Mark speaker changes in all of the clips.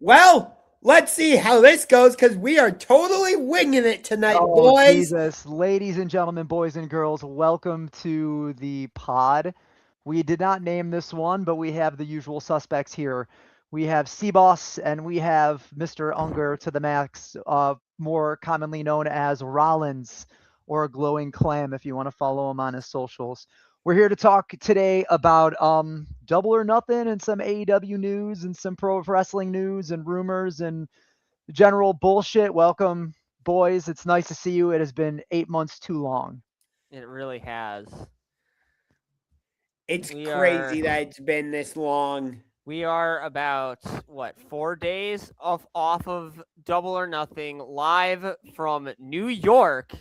Speaker 1: Well, let's see how this goes because we are totally winging it tonight,
Speaker 2: Oh,
Speaker 1: boys.
Speaker 2: Jesus. Ladies and gentlemen, boys and girls, welcome to the pod. We did not name this one, but we have the usual suspects here. We have Seaboss and we have Mr. Unger to the max, more commonly known as Rollins or Glowing Clam if you want to follow him on his socials. We're here to talk today about Double or Nothing and some AEW news and some pro wrestling news and rumors and general bullshit. Welcome, boys. It's nice to see you. It has been 8 months too long.
Speaker 3: It really has.
Speaker 1: It's
Speaker 3: We
Speaker 1: crazy
Speaker 3: are
Speaker 1: that it's been this long.
Speaker 3: we are about 4 days off of Double or Nothing live from New York.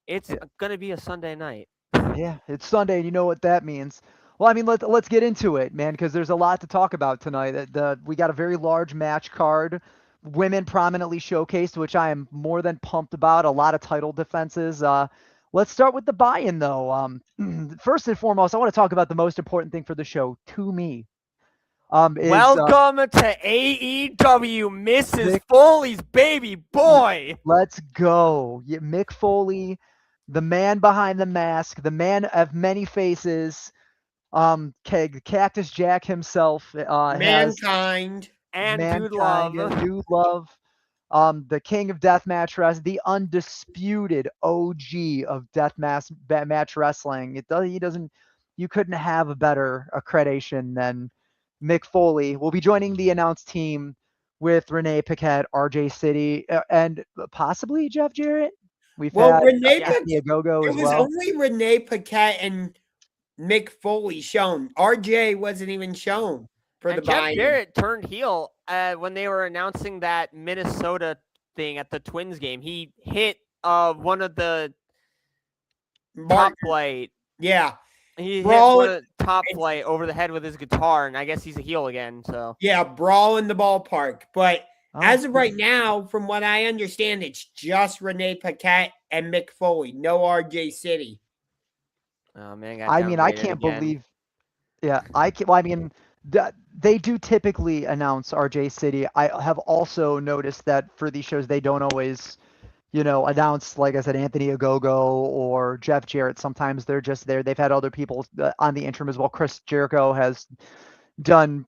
Speaker 3: It's gonna be a Sunday night.
Speaker 2: Yeah, it's Sunday, and you know what that means. Well, I mean, let's get into it, man, because there's a lot to talk about tonight. We got a very large match card, women prominently showcased, which I am more than pumped about. A lot of title defenses. Let's start with the buy-in, though. First and foremost, I want to talk about the most important thing for the show to me.
Speaker 3: Welcome to AEW, Mrs.
Speaker 2: Mick-
Speaker 3: Foley's baby boy.
Speaker 2: Let's go. Yeah, Mick Foley, the man behind the mask, the man of many faces. Cactus Jack himself has
Speaker 1: Mankind.
Speaker 3: And Dude
Speaker 2: Mankind
Speaker 3: Love.
Speaker 2: and Dude Love, the king of deathmatch wrestling, the undisputed OG of match wrestling. You couldn't have a better accreditation than Mick Foley. Will be joining the announced team with Renee Paquette, RJ City, and possibly Jeff Jarrett. We've had
Speaker 1: Renee
Speaker 2: Anthony Ogogo
Speaker 1: it
Speaker 2: as
Speaker 1: was
Speaker 2: well.
Speaker 1: only Renee Paquette and Mick Foley shown. RJ wasn't even shown for the
Speaker 3: And Jeff
Speaker 1: buy-in.
Speaker 3: Jarrett turned heel when they were announcing that Minnesota thing at the Twins game. He hit one of the top flight.
Speaker 1: Yeah.
Speaker 3: He hit
Speaker 1: Brawl-
Speaker 3: one of the top flight over the head with his guitar, and I guess he's a heel again. So
Speaker 1: Yeah, brawl in the ballpark. But
Speaker 2: Oh,
Speaker 1: as of right now, from what I understand, it's just Renee Paquette and Mick Foley, no RJ City.
Speaker 3: oh man,
Speaker 2: I mean, I can't believe. Yeah, I can. Well, I mean, they do typically announce RJ City. I have also noticed that for these shows, they don't always, announce, like I said, Anthony Ogogo or Jeff Jarrett. Sometimes they're just there. They've had other people on the interim as well. Chris Jericho has done,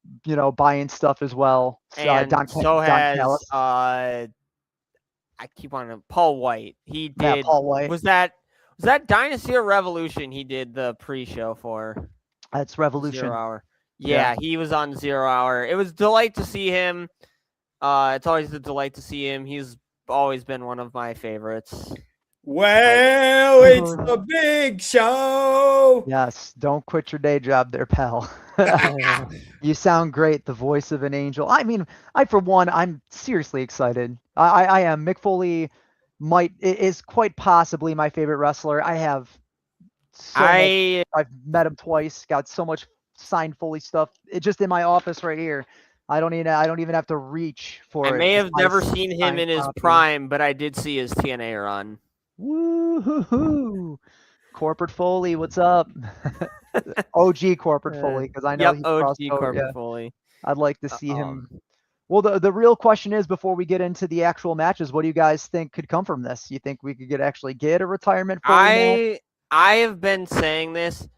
Speaker 2: buy-in stuff as well.
Speaker 3: And
Speaker 2: Don
Speaker 3: has
Speaker 2: Callis.
Speaker 3: I keep on Paul White. He did.
Speaker 2: Yeah, Paul White.
Speaker 3: Was that Dynasty or Revolution? He did the pre-show for.
Speaker 2: That's Revolution.
Speaker 3: 0 Hour. Yeah, he was on 0 Hour. It was a delight to see him. It's always a delight to see him. He's always been one of my favorites.
Speaker 1: Well, it's a big show.
Speaker 2: Yes, don't quit your day job there, pal. You sound great, the voice of an angel. I mean, for one, I'm seriously excited. I am. Mick Foley is quite possibly my favorite wrestler. I've met him twice, got so much signed Foley stuff. It's just in my office right here. I don't even have to reach for it.
Speaker 3: I may have never seen him in his prime, but I did see his TNA run.
Speaker 2: Woo-hoo-hoo. Corporate Foley, what's up? OG Corporate Foley, because I know he's
Speaker 3: OG Corporate Foley.
Speaker 2: I'd like to see him. Well, the real question is, before we get into the actual matches, what do you guys think could come from this? You think we could actually get a retirement Foley?
Speaker 3: I have been saying this.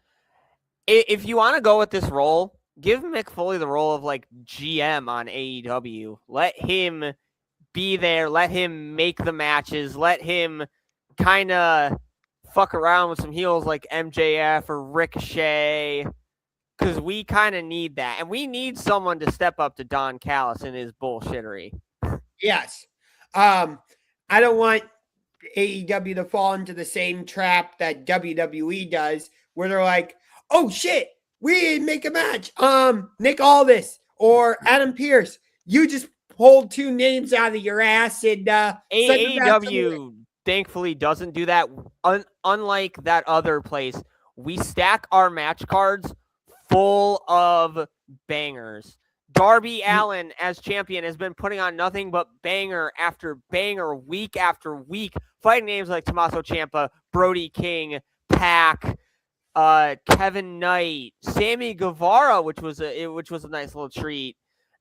Speaker 3: If you want to go with this role, give Mick Foley the role of like GM on AEW. Let him be there. Let him make the matches. Let him kind of fuck around with some heels like MJF or Ricochet, because we kind of need that. And we need someone to step up to Don Callis and his bullshittery.
Speaker 1: Yes. I don't want AEW to fall into the same trap that WWE does, where they're like, oh shit, we make a match. Nick Aldis or Adam Pearce. You just pulled two names out of your ass and
Speaker 3: AEW thankfully doesn't do that. Unlike that other place, we stack our match cards full of bangers. Darby Allin as champion has been putting on nothing but banger after banger, week after week, fighting names like Tommaso Ciampa, Brody King, Pac, Kevin Knight, Sammy Guevara, which was a nice little treat.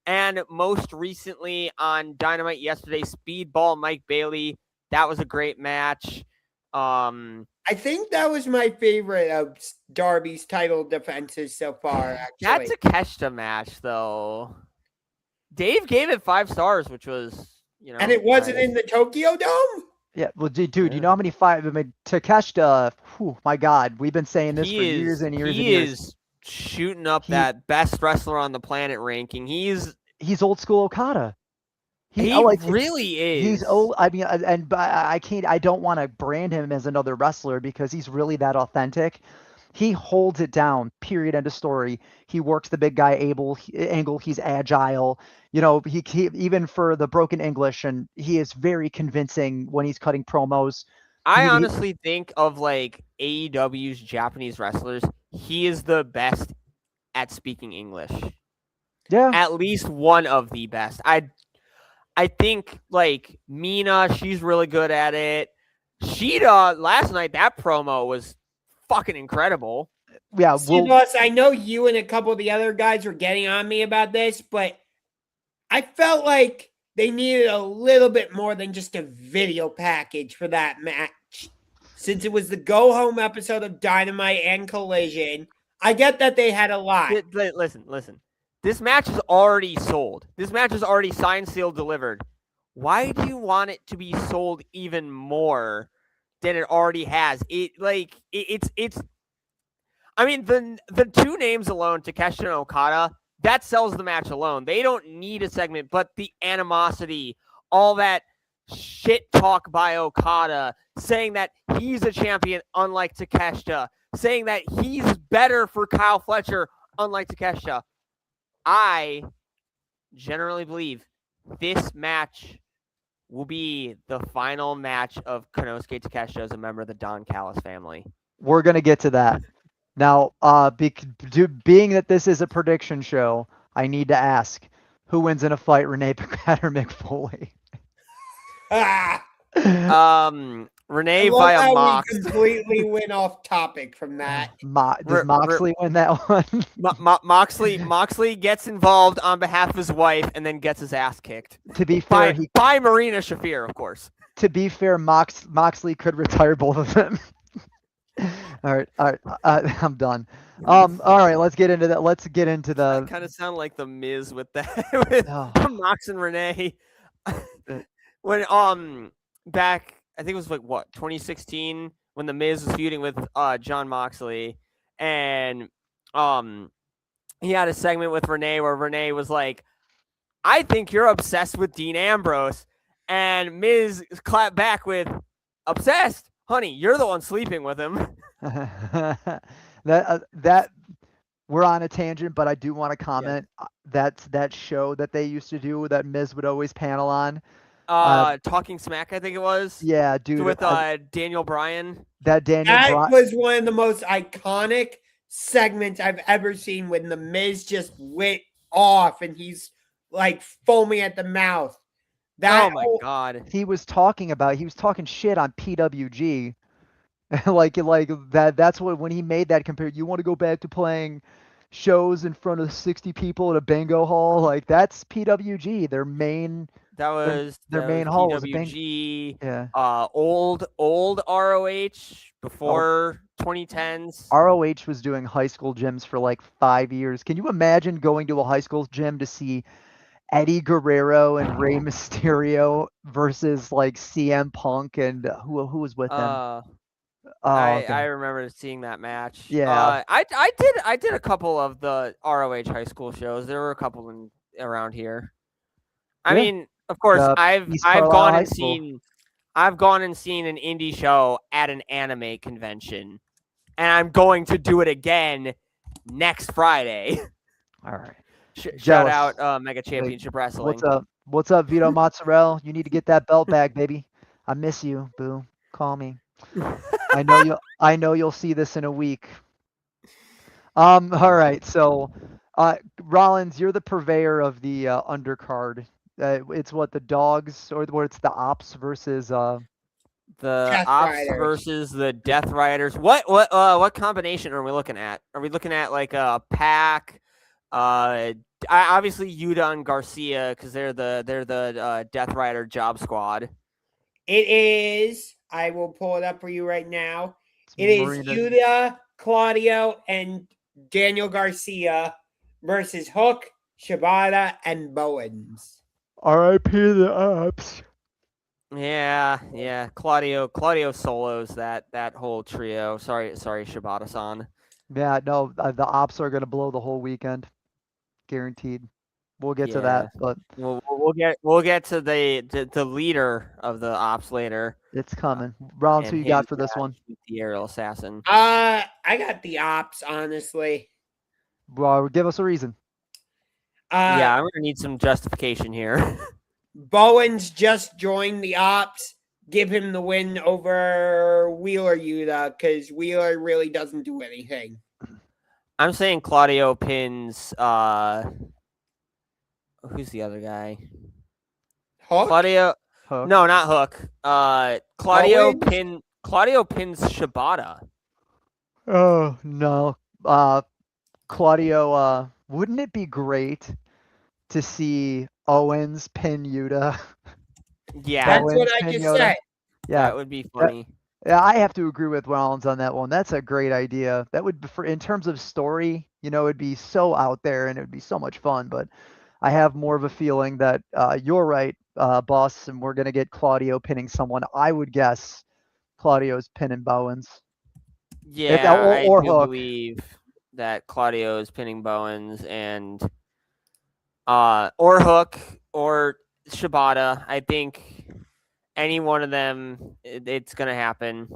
Speaker 3: And most recently on Dynamite yesterday, Speedball Mike Bailey. That was a great match.
Speaker 1: I think that was my favorite of Darby's title defenses so far,
Speaker 3: That
Speaker 1: actually.
Speaker 3: Takeshita match, though. Dave gave it 5 stars, which was,
Speaker 1: And it wasn't
Speaker 3: nice.
Speaker 1: in the Tokyo Dome?
Speaker 2: Yeah, well, dude, you know how many five? I mean, Takeshita. My God, we've been saying this
Speaker 3: He
Speaker 2: for
Speaker 3: is,
Speaker 2: years and years and
Speaker 3: he
Speaker 2: years.
Speaker 3: is shooting up that best wrestler on the planet ranking. He's
Speaker 2: old school Okada.
Speaker 3: he really is.
Speaker 2: He's old. I mean, but I can't. I don't want to brand him as another wrestler because he's really that authentic. He holds it down. Period. End of story. He works the big guy angle. He's agile. He even for the broken English, and he is very convincing when he's cutting promos.
Speaker 3: I honestly think of like AEW's Japanese wrestlers, he is the best at speaking English.
Speaker 2: Yeah.
Speaker 3: At least one of the best. I think like Mina, she's really good at it. Shida, last night, that promo was fucking incredible.
Speaker 2: Yeah.
Speaker 1: Boss, I know you and a couple of the other guys were getting on me about this, but I felt like they needed a little bit more than just a video package for that match. Since it was the go-home episode of Dynamite and Collision, I get that they had a lot.
Speaker 3: Listen. This match is already sold. This match is already signed, sealed, delivered. Why do you want it to be sold even more than it already has? It's. I mean, the two names alone, Takeshita and Okada, that sells the match alone. They don't need a segment, but the animosity, all that shit talk by Okada, saying that he's a champion unlike Takeshita, saying that he's better for Kyle Fletcher unlike Takeshita. I generally believe this match will be the final match of Konosuke Takeshita as a member of the Don Callis family.
Speaker 2: We're going to get to that. Now, being that this is a prediction show, I need to ask, who wins in a fight, Renee Paquette or Mick Foley?
Speaker 3: Renee via Mox.
Speaker 1: We completely went off topic from that.
Speaker 2: Does Moxley win that one?
Speaker 3: Moxley gets involved on behalf of his wife and then gets his ass kicked.
Speaker 2: To be fair,
Speaker 3: by Marina Shafir, of course.
Speaker 2: To be fair, Moxley could retire both of them. All right. I'm done. All right, let's get into that. Let's get into the.
Speaker 3: I kind of sound like the Miz with that, with Mox and Renee. When back, I think it was like 2016 when the Miz was feuding with John Moxley, and he had a segment with Renee where Renee was like, "I think you're obsessed with Dean Ambrose," and Miz clapped back with, "Obsessed? Honey, you're the one sleeping with him."
Speaker 2: that we're on a tangent, but I do want to comment. Yeah. That's that show that they used to do that Miz would always panel on.
Speaker 3: Talking Smack, I think it was.
Speaker 2: Yeah, dude.
Speaker 3: With Daniel Bryan.
Speaker 1: That was one of the most iconic segments I've ever seen when the Miz just went off and he's like foaming at the mouth.
Speaker 3: Oh my God.
Speaker 2: He was talking shit on PWG. like that. That's when he made that compare. You want to go back to playing shows in front of 60 people at a bingo hall? Like that's PWG. Their main.
Speaker 3: That was
Speaker 2: their main hall was
Speaker 3: PWG. Old ROH before 2010s.
Speaker 2: ROH was doing high school gyms for like 5 years. Can you imagine going to a high school gym to see Eddie Guerrero and Rey Mysterio versus like CM Punk and who was with them?
Speaker 3: I remember seeing that match.
Speaker 2: Yeah.
Speaker 3: I did a couple of the ROH high school shows. There were a couple around here. I mean, of course, I've gone and seen an indie show at an anime convention, and I'm going to do it again next Friday.
Speaker 2: All right.
Speaker 3: Shout out Mega Championship Wrestling.
Speaker 2: What's up, Vito Mozzarella? You need to get that belt back, baby. I miss you, boo. Call me. I know you'll see this in a week. All right. So, Rollins, you're the purveyor of the undercard. It's the dogs or it's the ops versus
Speaker 3: the
Speaker 1: Death
Speaker 3: ops
Speaker 1: Riders.
Speaker 3: Versus the Death Riders. What combination are we looking at? Are we looking at like a Pac, obviously Yuta and Garcia because they're the Death Rider Job Squad.
Speaker 1: It is. I will pull it up for you right now.
Speaker 2: It's
Speaker 1: It is
Speaker 2: Marina-
Speaker 1: Yuta, Claudio, and Daniel Garcia versus Hook, Shibata, and Bowens.
Speaker 2: R.I.P. the Ops.
Speaker 3: Yeah. Claudio solos that whole trio. Sorry, Shibata-san.
Speaker 2: Yeah, no, the Ops are gonna blow the whole weekend, guaranteed. We'll get to that, but
Speaker 3: We'll get to the leader of the Ops later.
Speaker 2: it's coming. Rollins, who
Speaker 3: and
Speaker 2: you got
Speaker 3: him,
Speaker 2: for this one?
Speaker 3: The aerial assassin.
Speaker 1: I got the Ops, honestly.
Speaker 2: Well, give us a reason.
Speaker 3: Yeah, I'm gonna need some justification here.
Speaker 1: Bowens just joined the Ops. Give him the win over Wheeler Yuta because Wheeler really doesn't do anything.
Speaker 3: I'm saying Claudio pins. Who's the other guy?
Speaker 1: Hook?
Speaker 3: Claudio.
Speaker 2: Hook.
Speaker 3: No, not Hook. Claudio
Speaker 1: Bowens?
Speaker 3: pins Shibata.
Speaker 2: Oh no. Claudio, wouldn't it be great to see Owens pin Yuta?
Speaker 3: Yeah,
Speaker 1: That's
Speaker 2: Bowens
Speaker 1: what I
Speaker 2: pin
Speaker 1: just
Speaker 2: Yoda?
Speaker 1: said.
Speaker 2: Yeah.
Speaker 3: that would be funny.
Speaker 2: Yeah, I have to agree with Rollins on that one. That's a great idea. That would, in terms of story, it'd be so out there and it would be so much fun. But I have more of a feeling that you're right, boss, and we're gonna get Claudio pinning someone. I would guess Claudio's pinning Bowens.
Speaker 3: Yeah,
Speaker 2: or
Speaker 3: I do
Speaker 2: Hook.
Speaker 3: believe that Claudio is pinning Bowens and or Hook or Shibata. I think any one of them, it's gonna happen.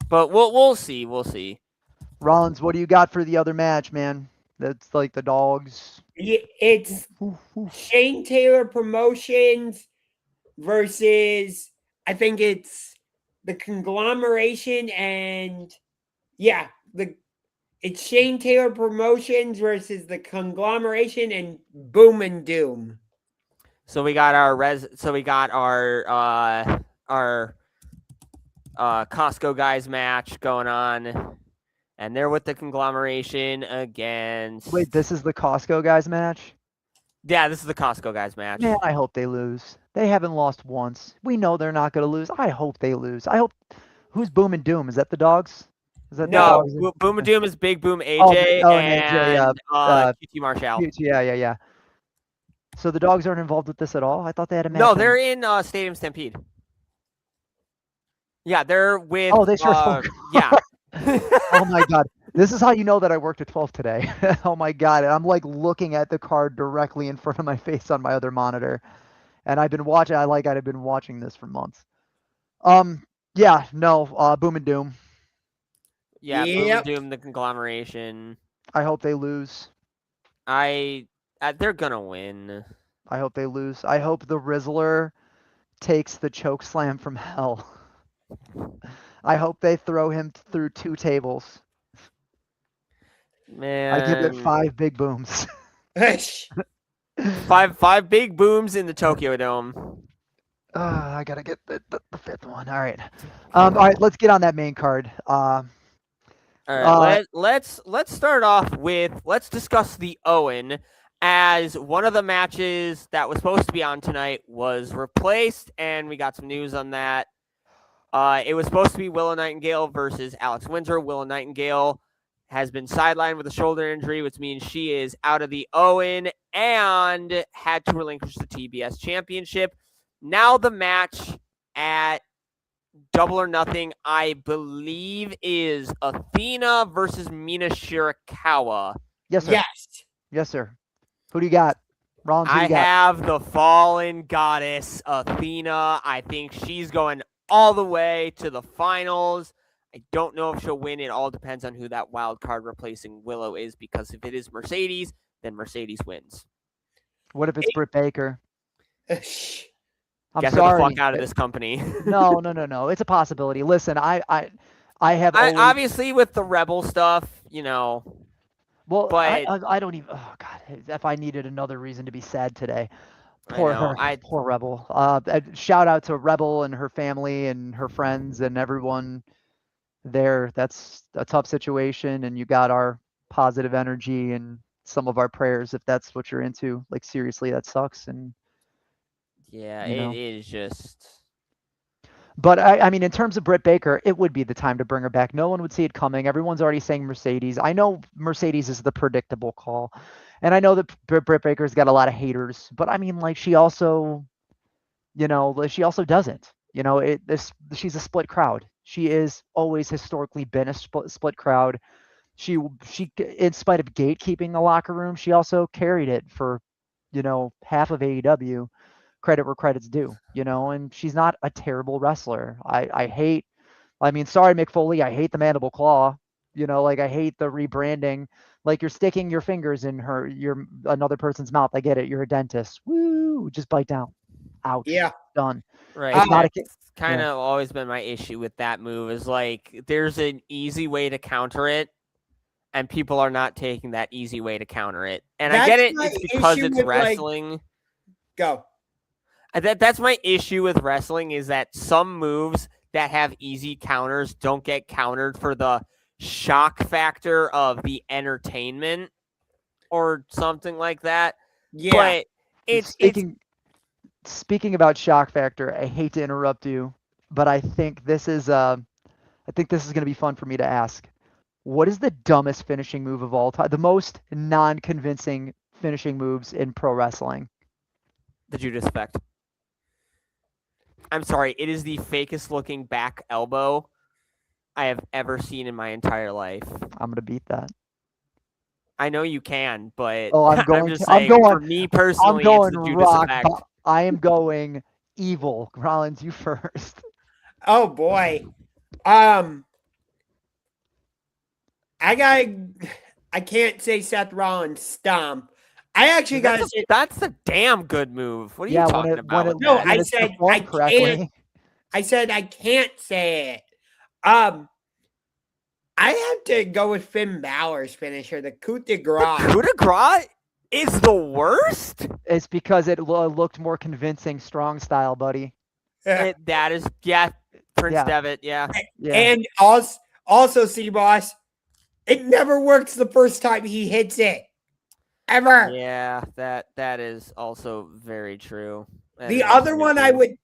Speaker 3: But we'll see. We'll see.
Speaker 2: Rollins, what do you got for the other match, man? That's like the dogs.
Speaker 1: Yeah, it's Shane Taylor Promotions versus, I think it's the conglomeration and it's Shane Taylor Promotions versus the conglomeration and Boom and Doom.
Speaker 3: So we got our Costco guys match going on, and they're with the conglomeration against.
Speaker 2: Wait, this is the Costco guys match?
Speaker 3: Yeah, this is the Costco guys match.
Speaker 2: Man, I hope they lose. They haven't lost once. We know they're not going to lose. I hope they lose. I hope. Who's Boom and Doom? Is that the dogs? Is that the
Speaker 3: No,
Speaker 2: dogs?
Speaker 3: Boom and Doom is Big Boom AJ
Speaker 2: and
Speaker 3: and
Speaker 2: AJ,
Speaker 3: QT Marshall.
Speaker 2: Yeah. So the dogs aren't involved with this at all? I thought they had a match.
Speaker 3: No, they're in Stadium Stampede. Yeah, they're with.
Speaker 2: Oh, they sure.
Speaker 3: Yeah.
Speaker 2: Oh my God. This is how you know that I worked at 12 today. Oh my God. And I'm like looking at the card directly in front of my face on my other monitor. And I've been watching, I've been watching this for months. Yeah, no, Boom and Doom.
Speaker 3: Yeah, Boom
Speaker 1: Yep.
Speaker 3: and Doom, the conglomeration.
Speaker 2: I hope they lose.
Speaker 3: They're gonna win.
Speaker 2: I hope they lose. I hope the Rizzler takes the choke slam from hell. I hope they throw him through 2 tables.
Speaker 3: Man,
Speaker 2: I give it 5 big booms.
Speaker 3: five big booms in the Tokyo Dome.
Speaker 2: I gotta get the 5th one. All right. All right, let's get on that main card.
Speaker 3: All right, let's start off with let's discuss the Owen, as one of the matches that was supposed to be on tonight was replaced, and we got some news on that. It was supposed to be Willow Nightingale versus Alex Windsor. Willow Nightingale has been sidelined with a shoulder injury, which means she is out of the Owen and had to relinquish the TBS championship. Now the match at Double or Nothing, I believe, is Athena versus Mina Shirakawa.
Speaker 2: Yes, sir.
Speaker 1: Yes.
Speaker 2: Yes, sir. Who do you got? Rollins, who
Speaker 3: I
Speaker 2: you got?
Speaker 3: have the fallen goddess, Athena. I think she's going all the way to the finals. I don't know if she'll win. It all depends on who that wild card replacing Willow is, because if it is Mercedes, then Mercedes wins.
Speaker 2: What if it's Britt Baker? I'm
Speaker 3: Get
Speaker 2: sorry.
Speaker 3: her the fuck out of this company.
Speaker 2: No. It's a possibility. Listen, I have always...
Speaker 3: obviously with the Rebel stuff,
Speaker 2: Well,
Speaker 3: but
Speaker 2: I don't even... Oh, God. If I needed another reason to be sad today. Poor her. Poor Rebel. Shout out to Rebel and her family and her friends and everyone there. That's a tough situation, and you got our positive energy and some of our prayers if that's what you're into. Like seriously, that sucks. And
Speaker 3: Yeah,
Speaker 2: you know.
Speaker 3: it is just.
Speaker 2: But I mean, in terms of Britt Baker, it would be the time to bring her back. No one would see it coming. Everyone's already saying Mercedes. I know Mercedes is the predictable call, and I know that Britt Baker's got a lot of haters. But I mean, like she also, she also doesn't. She's a split crowd. She is always historically been a split crowd. She, in spite of gatekeeping the locker room, she also carried it for, half of AEW. Credit where credit's due, and she's not a terrible wrestler. Sorry, Mick Foley, I hate the mandible claw. I hate the rebranding. Like you're sticking your fingers in another person's mouth. I get it. You're a dentist. Woo! Just bite down. Ouch.
Speaker 1: Yeah.
Speaker 2: Done.
Speaker 3: Right.
Speaker 2: It's not
Speaker 3: That's kind of always been my issue with that move is like there's an easy way to counter it, and people are not taking that easy way to counter it. And I get it. It's because it's wrestling.
Speaker 1: Go.
Speaker 3: That's my issue with wrestling is that some moves that have easy counters don't get countered for the shock factor of the entertainment or something like that.
Speaker 1: Yeah.
Speaker 3: But
Speaker 2: speaking about shock factor, I hate to interrupt you, but I think this is going to be fun for me to ask. What is the dumbest finishing move of all time? The most non-convincing finishing moves in pro wrestling?
Speaker 3: The Judas Effect. I'm sorry, it is the fakest looking back elbow I have ever seen in my entire life.
Speaker 2: I'm going to beat that.
Speaker 3: I know you can, but
Speaker 2: I'm
Speaker 3: just saying, for me personally, it's the Judas Effect.
Speaker 2: I am going evil. Rollins, you first.
Speaker 1: Oh boy. I can't say Seth Rollins stomp. I actually got to say
Speaker 3: that's a damn good move. What are you talking about?
Speaker 1: No, I said I can't. I said I can't say it. I have to go with Finn Balor's finisher, the coup de grace.
Speaker 3: The coup de grace is the worst?
Speaker 2: It's because it looked more convincing, strong style, buddy.
Speaker 3: That is, Prince Devitt, yeah.
Speaker 1: And also, C-Boss, it never works the first time he hits it. Ever.
Speaker 3: Yeah, that is also very true.
Speaker 1: The other one I would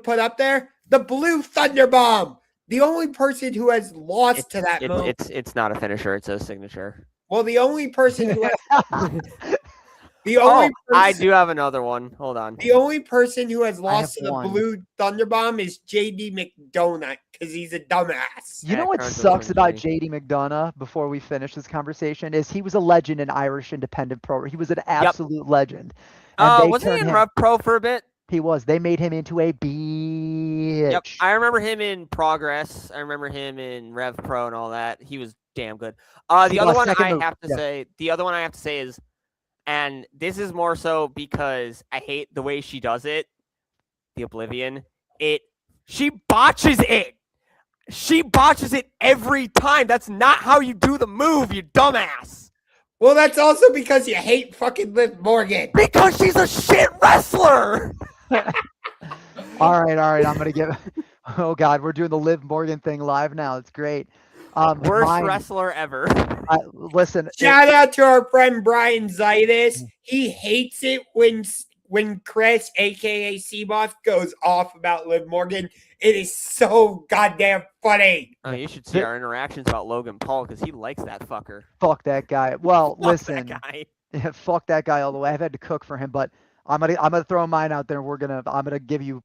Speaker 1: put up there, the Blue Thunder Bomb. The only person who has lost to that move.
Speaker 3: It's not a finisher, it's a signature.
Speaker 1: Well, the only person who has
Speaker 3: I do have another one. Hold on.
Speaker 1: The only person who has lost to the Blue Thunder Bomb is JD McDonough because he's a dumbass.
Speaker 2: You know what sucks about JD McDonough before we finish this conversation is he was a legend in Irish independent pro. He was an absolute legend.
Speaker 3: Wasn't he in Rev Pro for a bit?
Speaker 2: He was. They made him into a bitch.
Speaker 3: Yep. I remember him in Progress. I remember him in Rev Pro and all that. He was damn good. The other one I have to say is, and this is more so because I hate the way she does it, the Oblivion. She botches it. She botches it every time. That's not how you do the move, you dumbass.
Speaker 1: Well, that's also because you hate fucking Liv Morgan.
Speaker 3: Because she's a shit wrestler.
Speaker 2: All right. I'm going to give... Oh, God, we're doing the Liv Morgan thing live now. It's great.
Speaker 3: Worst wrestler ever.
Speaker 2: Listen.
Speaker 1: Shout out to our friend Brian Zaitis. He hates it when Chris, a.k.a. C-Boss, goes off about Liv Morgan. It is so goddamn funny.
Speaker 3: Oh, you should see our interactions about Logan Paul because he likes that fucker.
Speaker 2: Fuck that guy. Well, listen.
Speaker 3: That guy.
Speaker 2: Yeah, fuck that guy all the way. I've had to cook for him, but I'm gonna throw mine out there. I'm gonna give you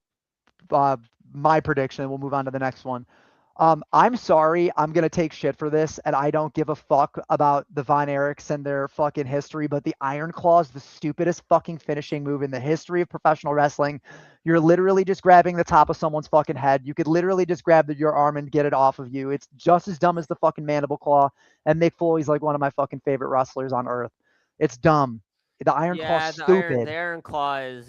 Speaker 2: my prediction. We'll move on to the next one. I'm sorry, I'm gonna take shit for this, and I don't give a fuck about the Von Erichs and their fucking history, but the Iron Claw is the stupidest fucking finishing move in the history of professional wrestling. You're literally just grabbing the top of someone's fucking head. You could literally just grab your arm and get it off of you. It's just as dumb as the fucking Mandible Claw, and Mick Foley's like one of my fucking favorite wrestlers on earth. It's dumb. The Iron Claw's stupid.
Speaker 3: The Iron Claw is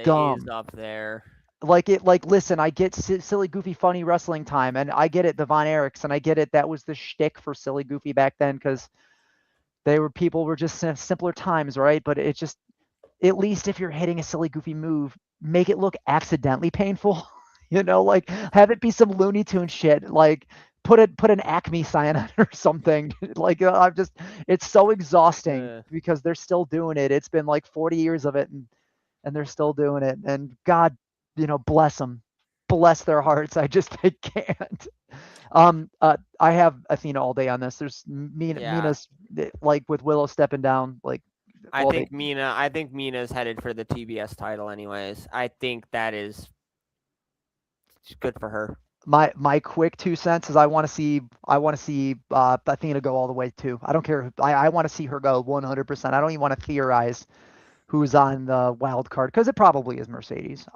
Speaker 2: dumb.
Speaker 3: Is up there.
Speaker 2: Listen, I get silly, goofy, funny wrestling time, and I get it, the Von Erichs, and I get it. That was the shtick for silly, goofy back then because people were just simpler times, right? But it just, at least if you're hitting a silly, goofy move, make it look accidentally painful. Have it be some Looney Tune shit, like put an Acme sign on it or something. Like it's so exhausting because they're still doing it. It's been like 40 years of it, and they're still doing it. And God, bless them, bless their hearts. I can't. I have Athena all day on this. There's Mina's like with Willow stepping down. Like
Speaker 3: I think Mina's headed for the TBS title. Anyways, I think that is good for her.
Speaker 2: My quick 2 cents is I want to see Athena go all the way too. I don't care. I want to see her go 100%. I don't even want to theorize who's on the wild card because it probably is Mercedes.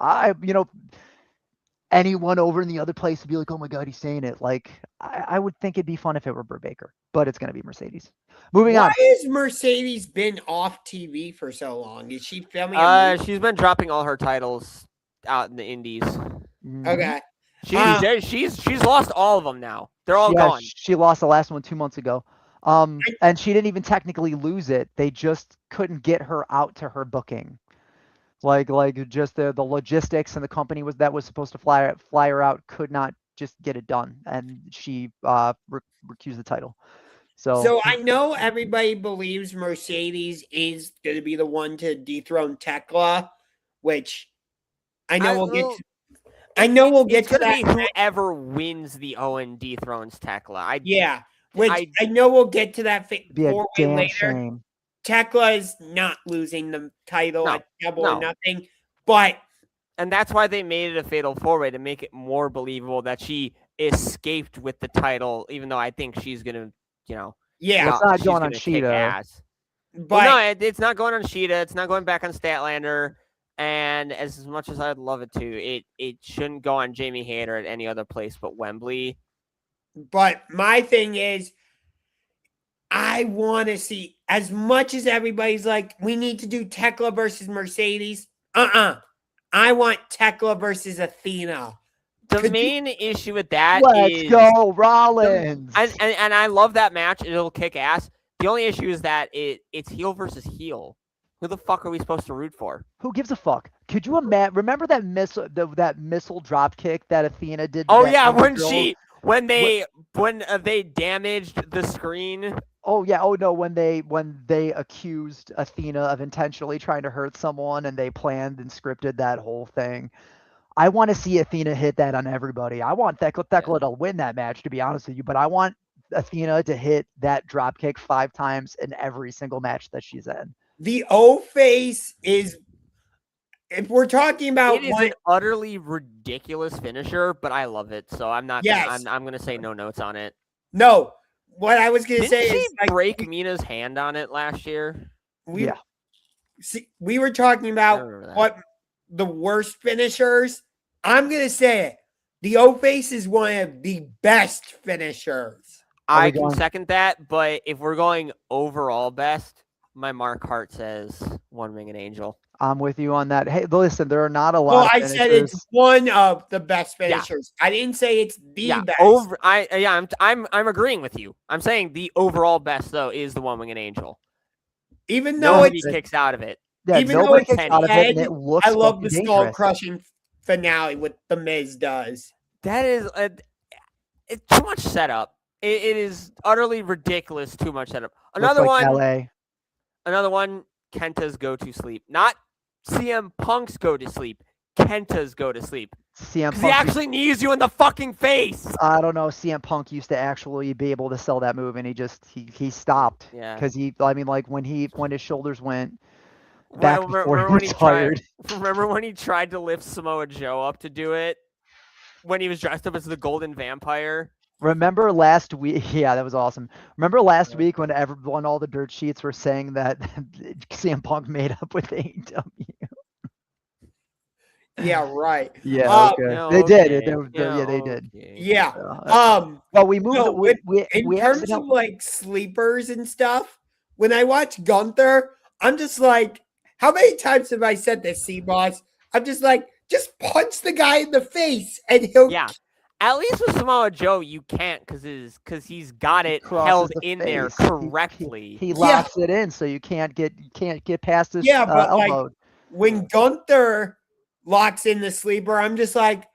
Speaker 2: Anyone over in the other place would be like, oh my God, he's saying it. Like I would think it'd be fun if it were Britt Baker, but it's gonna be Mercedes. Moving on.
Speaker 1: Why has Mercedes been off TV for so long? Is she filming?
Speaker 3: She's been dropping all her titles out in the indies.
Speaker 1: Okay.
Speaker 3: She's lost all of them now. They're all gone.
Speaker 2: She lost the last one 2 months ago. And she didn't even technically lose it. They just couldn't get her out to her booking. Like just the logistics and the company was supposed to fly her out could not just get it done, and she recused the title. So
Speaker 1: I know everybody believes Mercedes is going to be the one to dethrone Tekla, which I know we'll get to. I know we'll get to that.
Speaker 3: Whoever wins the Owen dethrones Tekla.
Speaker 1: I know we'll get to that 4-way later.
Speaker 2: Shame.
Speaker 1: Tekla is not losing the title at Double or Nothing, and
Speaker 3: that's why they made it a fatal 4-way to make it more believable that she escaped with the title, even though I think she's gonna,
Speaker 2: it's not going on Sheeta.
Speaker 3: But it's not going on Sheeta. It's not going back on Statlander. And as much as I'd love it to, it shouldn't go on Jamie Hayter at any other place but Wembley.
Speaker 1: But my thing is, I want to see, as much as everybody's like, we need to do Tekla versus Mercedes. I want Tekla versus Athena.
Speaker 3: The main issue with that
Speaker 2: Let's go, Rollins.
Speaker 3: And I love that match. It'll kick ass. The only issue is that it's heel versus heel. Who the fuck are we supposed to root for?
Speaker 2: Who gives a fuck? Could you imagine? Remember that missile drop kick that Athena did?
Speaker 3: Oh yeah, when they damaged the screen.
Speaker 2: Oh yeah. Oh no. When they accused Athena of intentionally trying to hurt someone, and they planned and scripted that whole thing. I want to see Athena hit that on everybody. I want Thekla to win that match, to be honest with you. But I want Athena to hit that drop kick 5 times in every single match that she's in.
Speaker 1: The O-face is, if we're talking about,
Speaker 3: it is an utterly ridiculous finisher, but I love it. So I'm not. Yes. I'm going to say no notes on it.
Speaker 1: No. What I was going to say is,
Speaker 3: break Mina's hand on it last year.
Speaker 1: We were talking about what the worst finishers. I'm going to say it. The O-face is one of the best finishers.
Speaker 3: I can second that, but if we're going overall best, my Mark Hart says One Winged Angel.
Speaker 2: I'm with you on that. Hey, listen, there are not a lot.
Speaker 1: I said it's one of the best finishers. Yeah. I didn't say it's the best.
Speaker 3: I'm agreeing with you. I'm saying the overall best though is the One Winged Angel.
Speaker 1: Even though
Speaker 3: nobody kicks out of it.
Speaker 2: Yeah,
Speaker 1: even though it's
Speaker 2: kicks out of it, and it looks
Speaker 1: I love the
Speaker 2: dangerous.
Speaker 1: skull crushing finale with the Miz does.
Speaker 3: That is it's too much setup. It is utterly ridiculous. Too much setup. Another one. Another one, Kenta's go to sleep. Not CM Punk's go to sleep. Kenta's go to sleep.
Speaker 2: CM Punk.
Speaker 3: He actually knees you in the fucking face.
Speaker 2: I don't know. CM Punk used to actually be able to sell that move, and he stopped.
Speaker 3: Yeah.
Speaker 2: Because when his shoulders went back before he retired.
Speaker 3: Remember when he tried to lift Samoa Joe up to do it? When he was dressed up as the Golden Vampire?
Speaker 2: Remember last week? Yeah, that was awesome. Remember last week when all the dirt sheets were saying that CM Punk made up with AEW?
Speaker 1: Yeah, right.
Speaker 2: Yeah, okay. They did. They did.
Speaker 1: Yeah.
Speaker 2: Well, we moved.
Speaker 1: No, in terms of like sleepers and stuff, when I watch Gunther, I'm just like, how many times have I said this, C-Boss? I'm just like, just punch the guy in the face and he'll.
Speaker 3: Yeah. At least with Samoa Joe, you can't because he's got it held in there correctly.
Speaker 2: He locks it in, so you can't get past his
Speaker 1: but
Speaker 2: elbow.
Speaker 1: Like, when Gunther locks in the sleeper, I'm just like,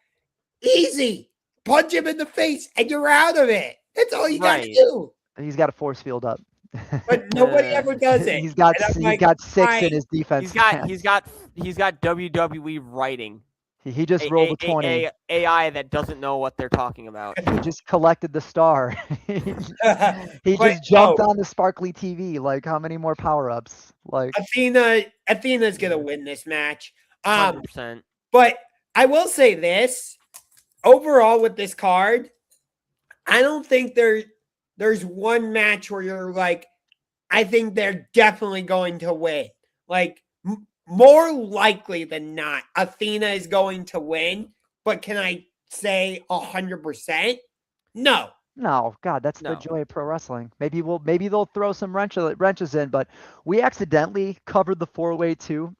Speaker 1: easy, punch him in the face, and you're out of it. That's all you got to
Speaker 3: Right.
Speaker 1: do.
Speaker 2: He's got a force field up.
Speaker 1: But nobody ever does it.
Speaker 2: He's got
Speaker 1: And I'm
Speaker 2: he's
Speaker 1: like,
Speaker 2: got 6
Speaker 1: why?
Speaker 2: in his defense.
Speaker 3: He's got WWE writing.
Speaker 2: He just rolled a 20.
Speaker 3: AI that doesn't know what they're talking about.
Speaker 2: He just collected the star. He
Speaker 1: But
Speaker 2: just jumped
Speaker 1: no.
Speaker 2: on the sparkly TV. Like, how many more power-ups? Like,
Speaker 1: Athena's gonna win this match.
Speaker 3: 100%.
Speaker 1: But I will say this: overall, with this card, I don't think there's one match where you're like, I think they're definitely going to win. Like, more likely than not, Athena is going to win. But can I say 100%? No.
Speaker 2: no, God, that's
Speaker 3: No.
Speaker 2: the joy of pro wrestling. Maybe they'll throw some wrenches in, but we accidentally covered the 4-way too.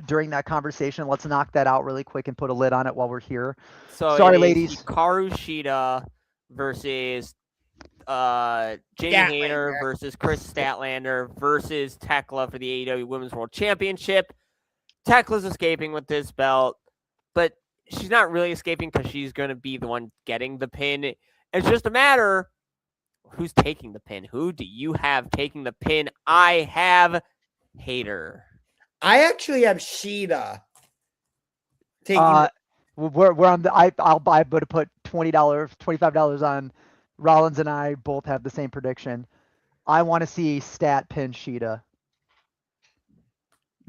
Speaker 2: During that conversation, let's knock that out really quick and put a lid on it while we're here.
Speaker 3: So
Speaker 2: Sorry,
Speaker 3: it is
Speaker 2: ladies.
Speaker 3: Hikaru Shida versus Jamie Hayter
Speaker 1: Statlander.
Speaker 3: versus Chris Statlander versus Tekla for the AEW Women's World Championship. Tekla's escaping with this belt, but she's not really escaping because she's going to be the one getting the pin. It's just a matter who's taking the pin. Who do you have taking the pin? I have Hayter.
Speaker 1: I actually have Shida taking.
Speaker 2: We're on the. I would have put $20, $25 on. Rollins and I both have the same prediction. I want to see Stat pin Shida.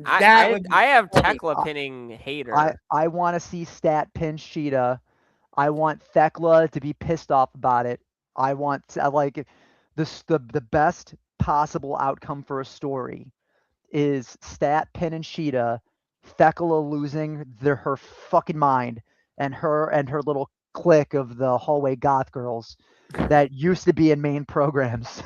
Speaker 3: I have
Speaker 1: funny.
Speaker 3: Tekla pinning Hayter.
Speaker 2: I want to see Stat pin Shida. I want Thekla to be pissed off about it. I like this. The best possible outcome for a story is Stat pin and Shida, Thekla losing her fucking mind, and her little clique of the hallway goth girls that used to be in main programs,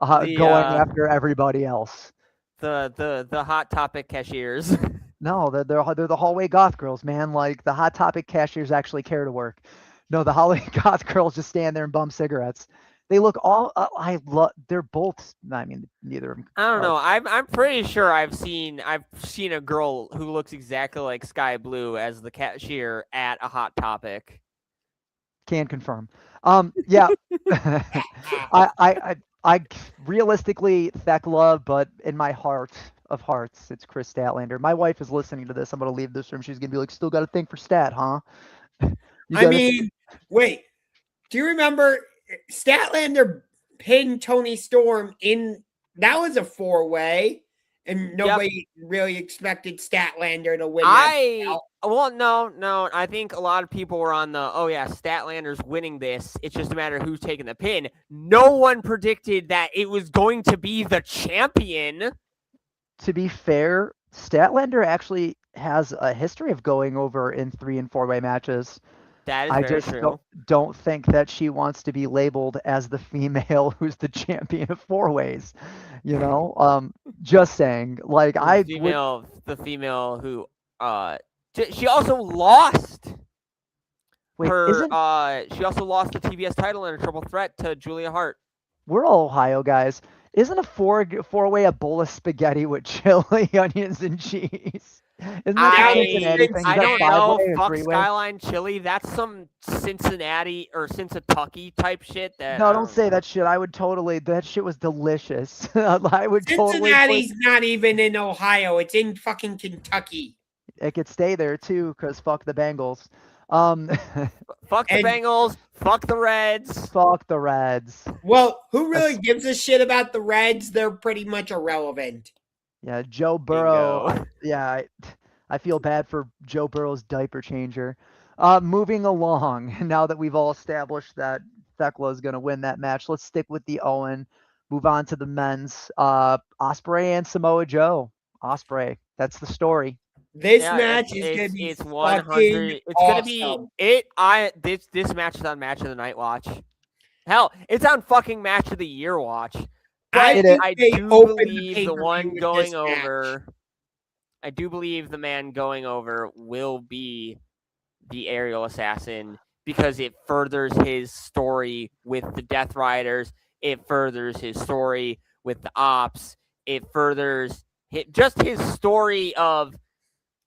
Speaker 2: going after everybody else.
Speaker 3: The Hot Topic cashiers.
Speaker 2: No, they're the hallway goth girls, man. Like, the Hot Topic cashiers actually care to work. No, the hallway goth girls just stand there and bum cigarettes. They look all. They're both. I mean, neither of them.
Speaker 3: I don't know. I'm pretty sure I've seen a girl who looks exactly like Sky Blue as the cashier at a Hot Topic.
Speaker 2: Can confirm. Yeah. I realistically Thekla, but in my heart of hearts, it's Chris Statlander. My wife is listening to this. I'm gonna leave this room. She's gonna be like, "Still got a thing for Stat, huh?"
Speaker 1: Wait. Do you remember Statlander pinned Tony Storm in? That was a 4-way, and nobody really expected Statlander to win.
Speaker 3: No. I think a lot of people were on the, Statlander's winning this. It's just a matter of who's taking the pin. No one predicted that it was going to be the champion.
Speaker 2: To be fair, Statlander actually has a history of going over in 3- and 4-way matches.
Speaker 3: That is
Speaker 2: I
Speaker 3: very
Speaker 2: just
Speaker 3: true.
Speaker 2: don't think that she wants to be labeled as the female who's the champion of 4-ways. Just saying. Like,
Speaker 3: the female who she also lost she also lost the TBS title in a triple threat to Julia Hart.
Speaker 2: We're all Ohio guys. Isn't a 4-way a bowl of spaghetti with chili, onions, and cheese? Isn't that a Cincinnati thing?
Speaker 3: I don't know. Fuck
Speaker 2: 3-way?
Speaker 3: Skyline Chili. That's some Cincinnati or Cincinnati type shit.
Speaker 2: No, don't say that shit. I would totally. That shit was delicious. I would totally.
Speaker 1: Cincinnati's not even in Ohio. It's in fucking Kentucky.
Speaker 2: It could stay there too, because fuck the Bengals.
Speaker 3: Fuck the Bengals. Fuck the Reds.
Speaker 2: Fuck the Reds.
Speaker 1: Well, who really gives a shit about the Reds? They're pretty much irrelevant.
Speaker 2: Yeah, Joe Burrow. Yeah, I feel bad for Joe Burrow's diaper changer. Moving along, now that we've all established that Thekla is going to win that match, let's stick with the Owen. Move on to the men's. Ospreay and Samoa Joe. Ospreay. That's the story.
Speaker 1: This match is going to be 100. It's going to be
Speaker 3: This match is on Match of the Night watch. Hell, it's on fucking Match of the Year watch. I do believe the one going over. I do believe the man going over will be the Aerial Assassin because it furthers his story with the Death Riders. It furthers his story with the Ops. It furthers just his story of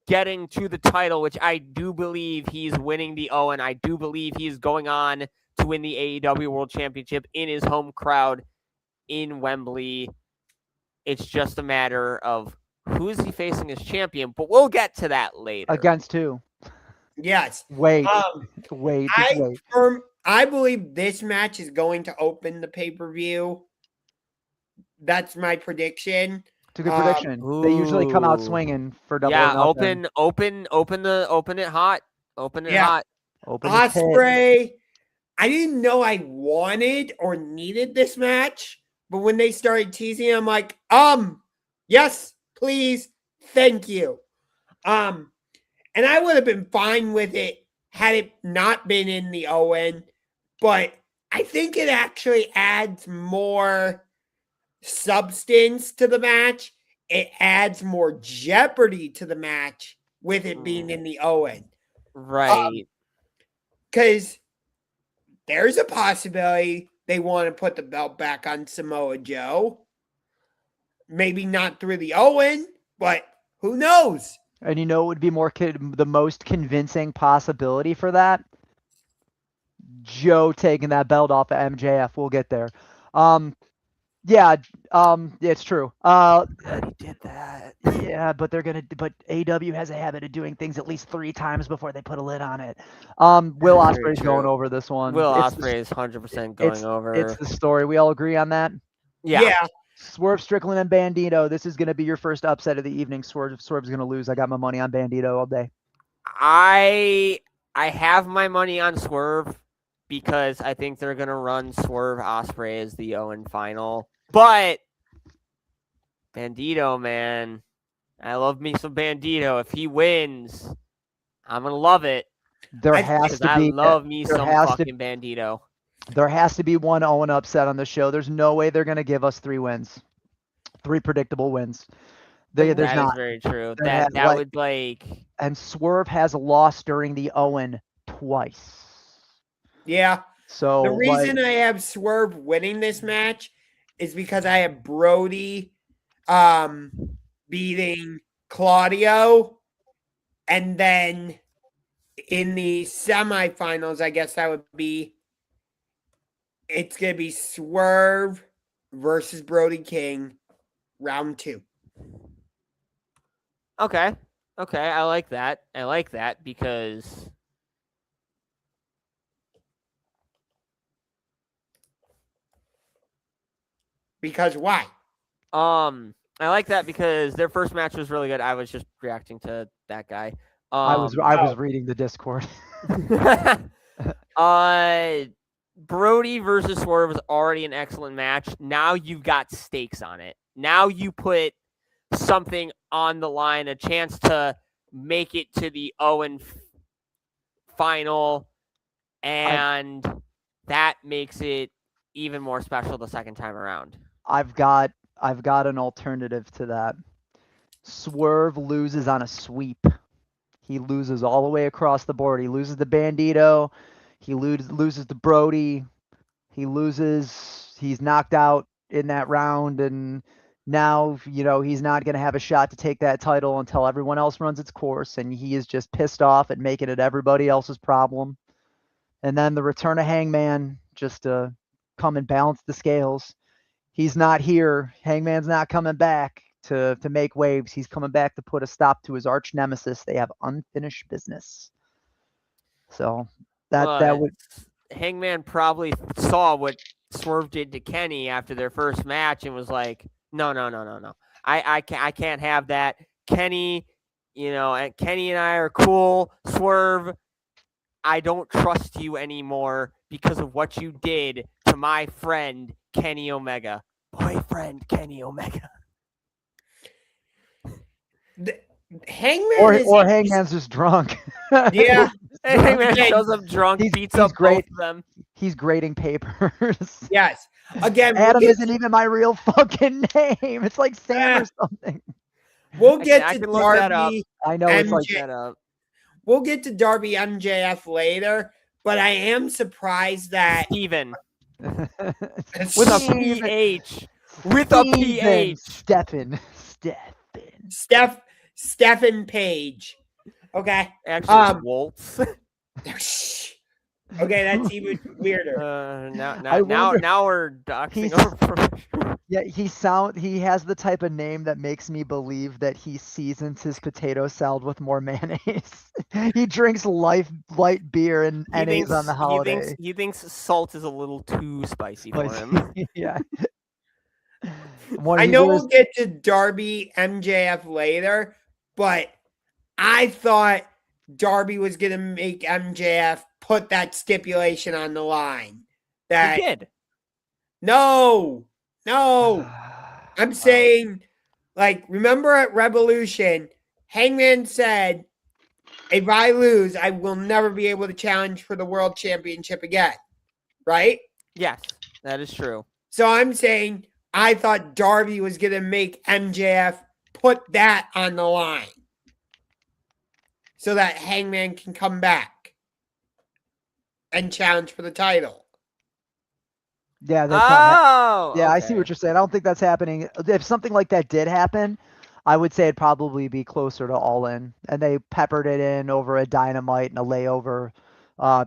Speaker 3: getting to the title, which I do believe he's winning the Owen. I do believe he's going on to win the AEW World Championship in his home crowd in Wembley. It's just a matter of who is he facing as champion, but we'll get to that later.
Speaker 2: Against who?
Speaker 1: Yes.
Speaker 2: Wait, wait, just wait.
Speaker 1: I believe this match is going to open the pay-per-view. That's my prediction.
Speaker 2: It's a good prediction. They usually come out
Speaker 3: Ooh.
Speaker 2: swinging for double.
Speaker 3: Yeah,
Speaker 2: or nothing.
Speaker 3: open it hot. Open it hot.
Speaker 2: Open the pit.
Speaker 1: Ospreay. I didn't know I wanted or needed this match, but when they started teasing, I'm like, yes, please, thank you. And I would have been fine with it had it not been in the Owen, but I think it actually adds more substance to the match. It adds more jeopardy to the match with it being in the Owen.
Speaker 3: Right.
Speaker 1: Because there's a possibility they want to put the belt back on Samoa Joe. Maybe not through the Owen, but who knows?
Speaker 2: And you know what would be the most convincing possibility for that? Joe taking that belt off of MJF. We'll get there. Yeah, it's true.
Speaker 3: He did that.
Speaker 2: Yeah, but AEW has a habit of doing things at least 3 times before they put a lid on it. Will Ospreay's going over this one.
Speaker 3: Will Ospreay is 100% going over.
Speaker 2: It's the story. We all agree on that?
Speaker 3: Yeah.
Speaker 2: Swerve Strickland and Bandito. This is going to be your first upset of the evening. Swerve's going to lose. I got my money on Bandito all day.
Speaker 3: I have my money on Swerve because I think they're going to run Swerve Ospreay as the Owen final. But Bandito, man, I love me some Bandito. If he wins, I'm going to love it. I love me some fucking Bandito.
Speaker 2: There has to be one Owen upset on the show. There's no way they're going to give us 3 wins. 3 predictable wins. There's
Speaker 3: that
Speaker 2: not.
Speaker 3: Is very true.
Speaker 2: That
Speaker 3: would like...
Speaker 2: And Swerve has lost during the Owen twice.
Speaker 1: Yeah.
Speaker 2: So
Speaker 1: the reason I have Swerve winning this match is because I have Brody beating Claudio, and then in the semifinals, I guess it's going to be Swerve versus Brody King, round 2.
Speaker 3: Okay. I like that because
Speaker 1: why?
Speaker 3: I like that because their first match was really good. I was just reacting to that guy.
Speaker 2: I was reading the Discord.
Speaker 3: Brody versus Swerve was already an excellent match. Now you've got stakes on it. Now you put something on the line, a chance to make it to the Owen final, and that makes it even more special the second time around.
Speaker 2: I've got an alternative to that. Swerve loses on a sweep. He loses all the way across the board. He loses to Bandito. He loses to Brody. He's knocked out in that round, and now, he's not going to have a shot to take that title until everyone else runs its course, and he is just pissed off at making it everybody else's problem. And then the return of Hangman just to come and balance the scales. He's not here. Hangman's not coming back to make waves. He's coming back to put a stop to his arch nemesis. They have unfinished business. So that would...
Speaker 3: Hangman probably saw what Swerve did to Kenny after their first match and was like, no. I can't have that. Kenny, and Kenny and I are cool. Swerve, I don't trust you anymore because of what you did to my friend Kenny Omega. Boyfriend Kenny Omega.
Speaker 1: Hangman
Speaker 2: or Hangman's just drunk.
Speaker 1: Yeah.
Speaker 3: Hangman shows up drunk, beats up both of them.
Speaker 2: He's grading papers.
Speaker 1: Yes. Again,
Speaker 2: Adam isn't even my real fucking name. It's like Sam or something.
Speaker 1: We'll get to
Speaker 3: look that up.
Speaker 1: Darby.
Speaker 2: I know it's like
Speaker 3: that up.
Speaker 1: We'll get to Darby MJF later, but I am surprised that
Speaker 3: Steven.
Speaker 2: with
Speaker 3: a PH. With a PH.
Speaker 2: Stephen.
Speaker 1: Steph Stephen Page. Okay.
Speaker 3: Actually, it's Waltz.
Speaker 1: Okay, that's even weirder.
Speaker 2: I wonder-
Speaker 3: Now we're doxing
Speaker 2: He's-
Speaker 3: our professional.
Speaker 2: Yeah, he has the type of name that makes me believe that he seasons his potato salad with more mayonnaise. He drinks light beer and NAs on the holiday.
Speaker 3: He thinks salt is a little too spicy for him.
Speaker 2: Yeah.
Speaker 1: I know we'll get to Darby MJF later, but I thought Darby was going to make MJF put that stipulation on the line. That
Speaker 3: He did.
Speaker 1: No. I'm saying, like, remember at Revolution, Hangman said, if I lose, I will never be able to challenge for the world championship again. Right?
Speaker 3: Yes, that is true.
Speaker 1: So I'm saying I thought Darby was going to make MJF put that on the line so that Hangman can come back and challenge for the title.
Speaker 2: Yeah, that's not
Speaker 3: Oh,
Speaker 2: I see what you're saying. I don't think that's happening. If something like that did happen, I would say it'd probably be closer to All In, and they peppered it in over a Dynamite and a layover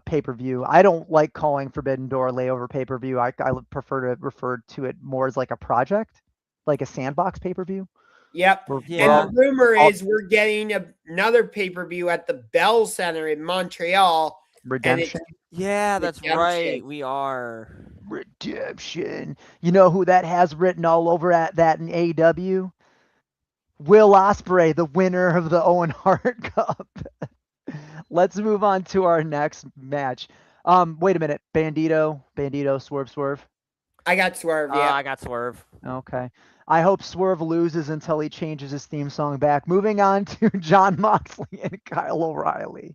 Speaker 2: pay-per-view. I don't like calling Forbidden Door layover pay-per-view. I prefer to refer to it more as like a project, like a sandbox pay-per-view.
Speaker 1: Yep.
Speaker 3: Yeah.
Speaker 1: And the rumor is we're getting another pay-per-view at the Bell Center in Montreal.
Speaker 2: Redemption.
Speaker 3: Yeah, that's
Speaker 1: Redemption.
Speaker 3: right. We are.
Speaker 2: Redemption. You know who that has written all over at that in AEW? Will Ospreay, the winner of the Owen Hart Cup. Let's move on to our next match. Wait a minute. Bandito, Swerve.
Speaker 1: I got Swerve, yeah.
Speaker 3: I got Swerve.
Speaker 2: Okay. I hope Swerve loses until he changes his theme song back. Moving on to Jon Moxley and Kyle O'Reilly.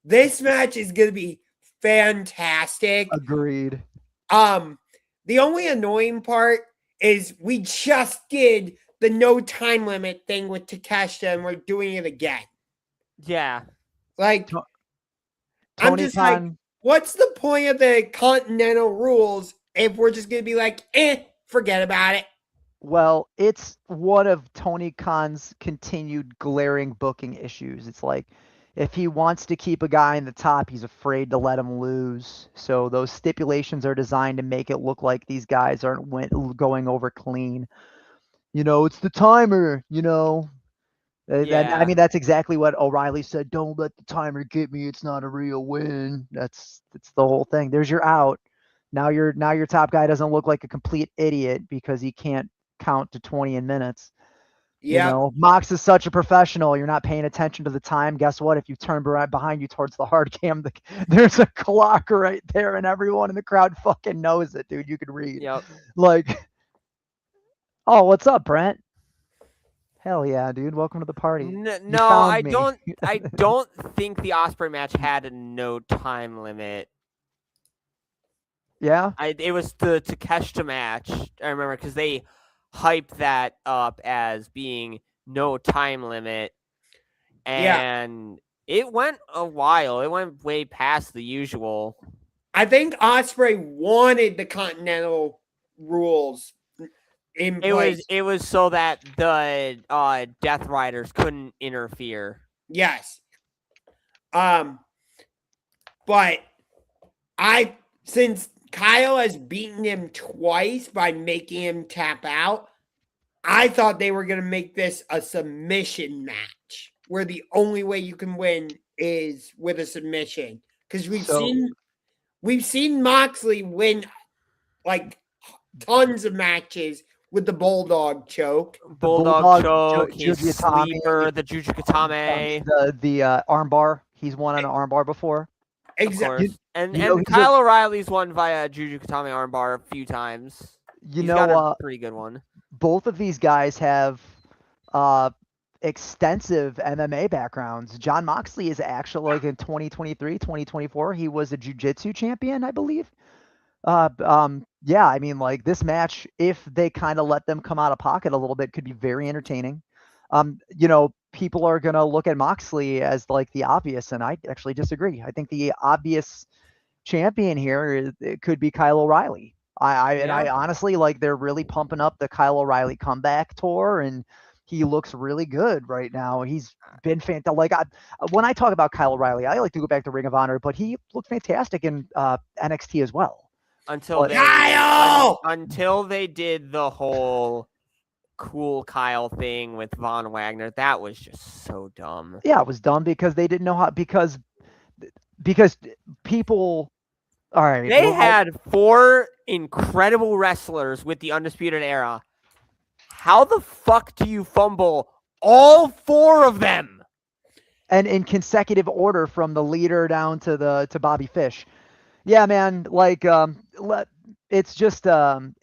Speaker 1: This match is going to be fantastic.
Speaker 2: Agreed.
Speaker 1: The only annoying part is we just did the no time limit thing with Takeshita and we're doing it again.
Speaker 3: Yeah.
Speaker 1: Like,
Speaker 2: Tony
Speaker 1: I'm just like,
Speaker 2: Khan,
Speaker 1: what's the point of the Continental rules if we're just going to be like, forget about it?
Speaker 2: well, it's one of Tony Khan's continued glaring booking issues. It's like, if he wants to keep a guy in the top, he's afraid to let him lose. So those stipulations are designed to make it look like these guys aren't going over clean. You know, it's the timer, you know.
Speaker 3: Yeah.
Speaker 2: I mean, that's exactly what O'Reilly said. Don't let the timer get me. It's not a real win. That's the whole thing. There's your out. Now your top guy doesn't look like a complete idiot because he can't count to 20 in minutes.
Speaker 1: Yeah.
Speaker 2: You know, Mox is such a professional. You're not paying attention to the time. Guess what? If you turn right behind you towards the hard cam, there's a clock right there, and everyone in the crowd fucking knows it, dude. You could read.
Speaker 3: Yep.
Speaker 2: Like, oh, what's up, Brent? Hell yeah, dude. Welcome to the party.
Speaker 3: No,
Speaker 2: found
Speaker 3: I
Speaker 2: me.
Speaker 3: don't. I don't think the Osprey match had a no time limit.
Speaker 2: Yeah?
Speaker 3: It was the Takeshita match. I remember because they hyped that up as being no time limit, and it went a while. It went way past the usual.
Speaker 1: I think Osprey wanted the Continental rules in place.
Speaker 3: It was so that the Death Riders couldn't interfere.
Speaker 1: Yes. But since Kyle has beaten him twice by making him tap out, I thought they were going to make this a submission match where the only way you can win is with a submission. Because we've seen Moxley win like tons of matches with the Bulldog choke.
Speaker 3: Bulldog choke, his
Speaker 2: Jujutami,
Speaker 3: sleeper, the Jujukatame.
Speaker 2: The armbar. He's won an armbar before.
Speaker 1: Exactly.
Speaker 3: And
Speaker 2: you know, he's
Speaker 3: Kyle O'Reilly's won via Jujukatame armbar a few times.
Speaker 2: You
Speaker 3: He's
Speaker 2: know,
Speaker 3: got a pretty good one.
Speaker 2: both of these guys have extensive MMA backgrounds. Jon Moxley is actually, like, in 2023, 2024, he was a jiu-jitsu champion, I believe. Yeah, I mean, like, this match, if they kind of let them come out of pocket a little bit, could be very entertaining. You know, people are going to look at Moxley as, like, the obvious, and I actually disagree. I think the obvious champion here it could be Kyle O'Reilly. I honestly, like, they're really pumping up the Kyle O'Reilly comeback tour, and he looks really good right now. He's been fantastic. Like when I talk about Kyle O'Reilly, I like to go back to Ring of Honor, but he looked fantastic in NXT as well.
Speaker 3: Until
Speaker 2: But-
Speaker 3: they
Speaker 1: Kyle!
Speaker 3: until they did the whole cool Kyle thing with Von Wagner. That was just so dumb.
Speaker 2: Yeah, it was dumb because they didn't know how because people. All right,
Speaker 3: They
Speaker 2: well,
Speaker 3: had 4 incredible wrestlers with the Undisputed Era. How the fuck do you fumble all 4 of them?
Speaker 2: and in consecutive order from the leader down to Bobby Fish. Yeah, man, like it's just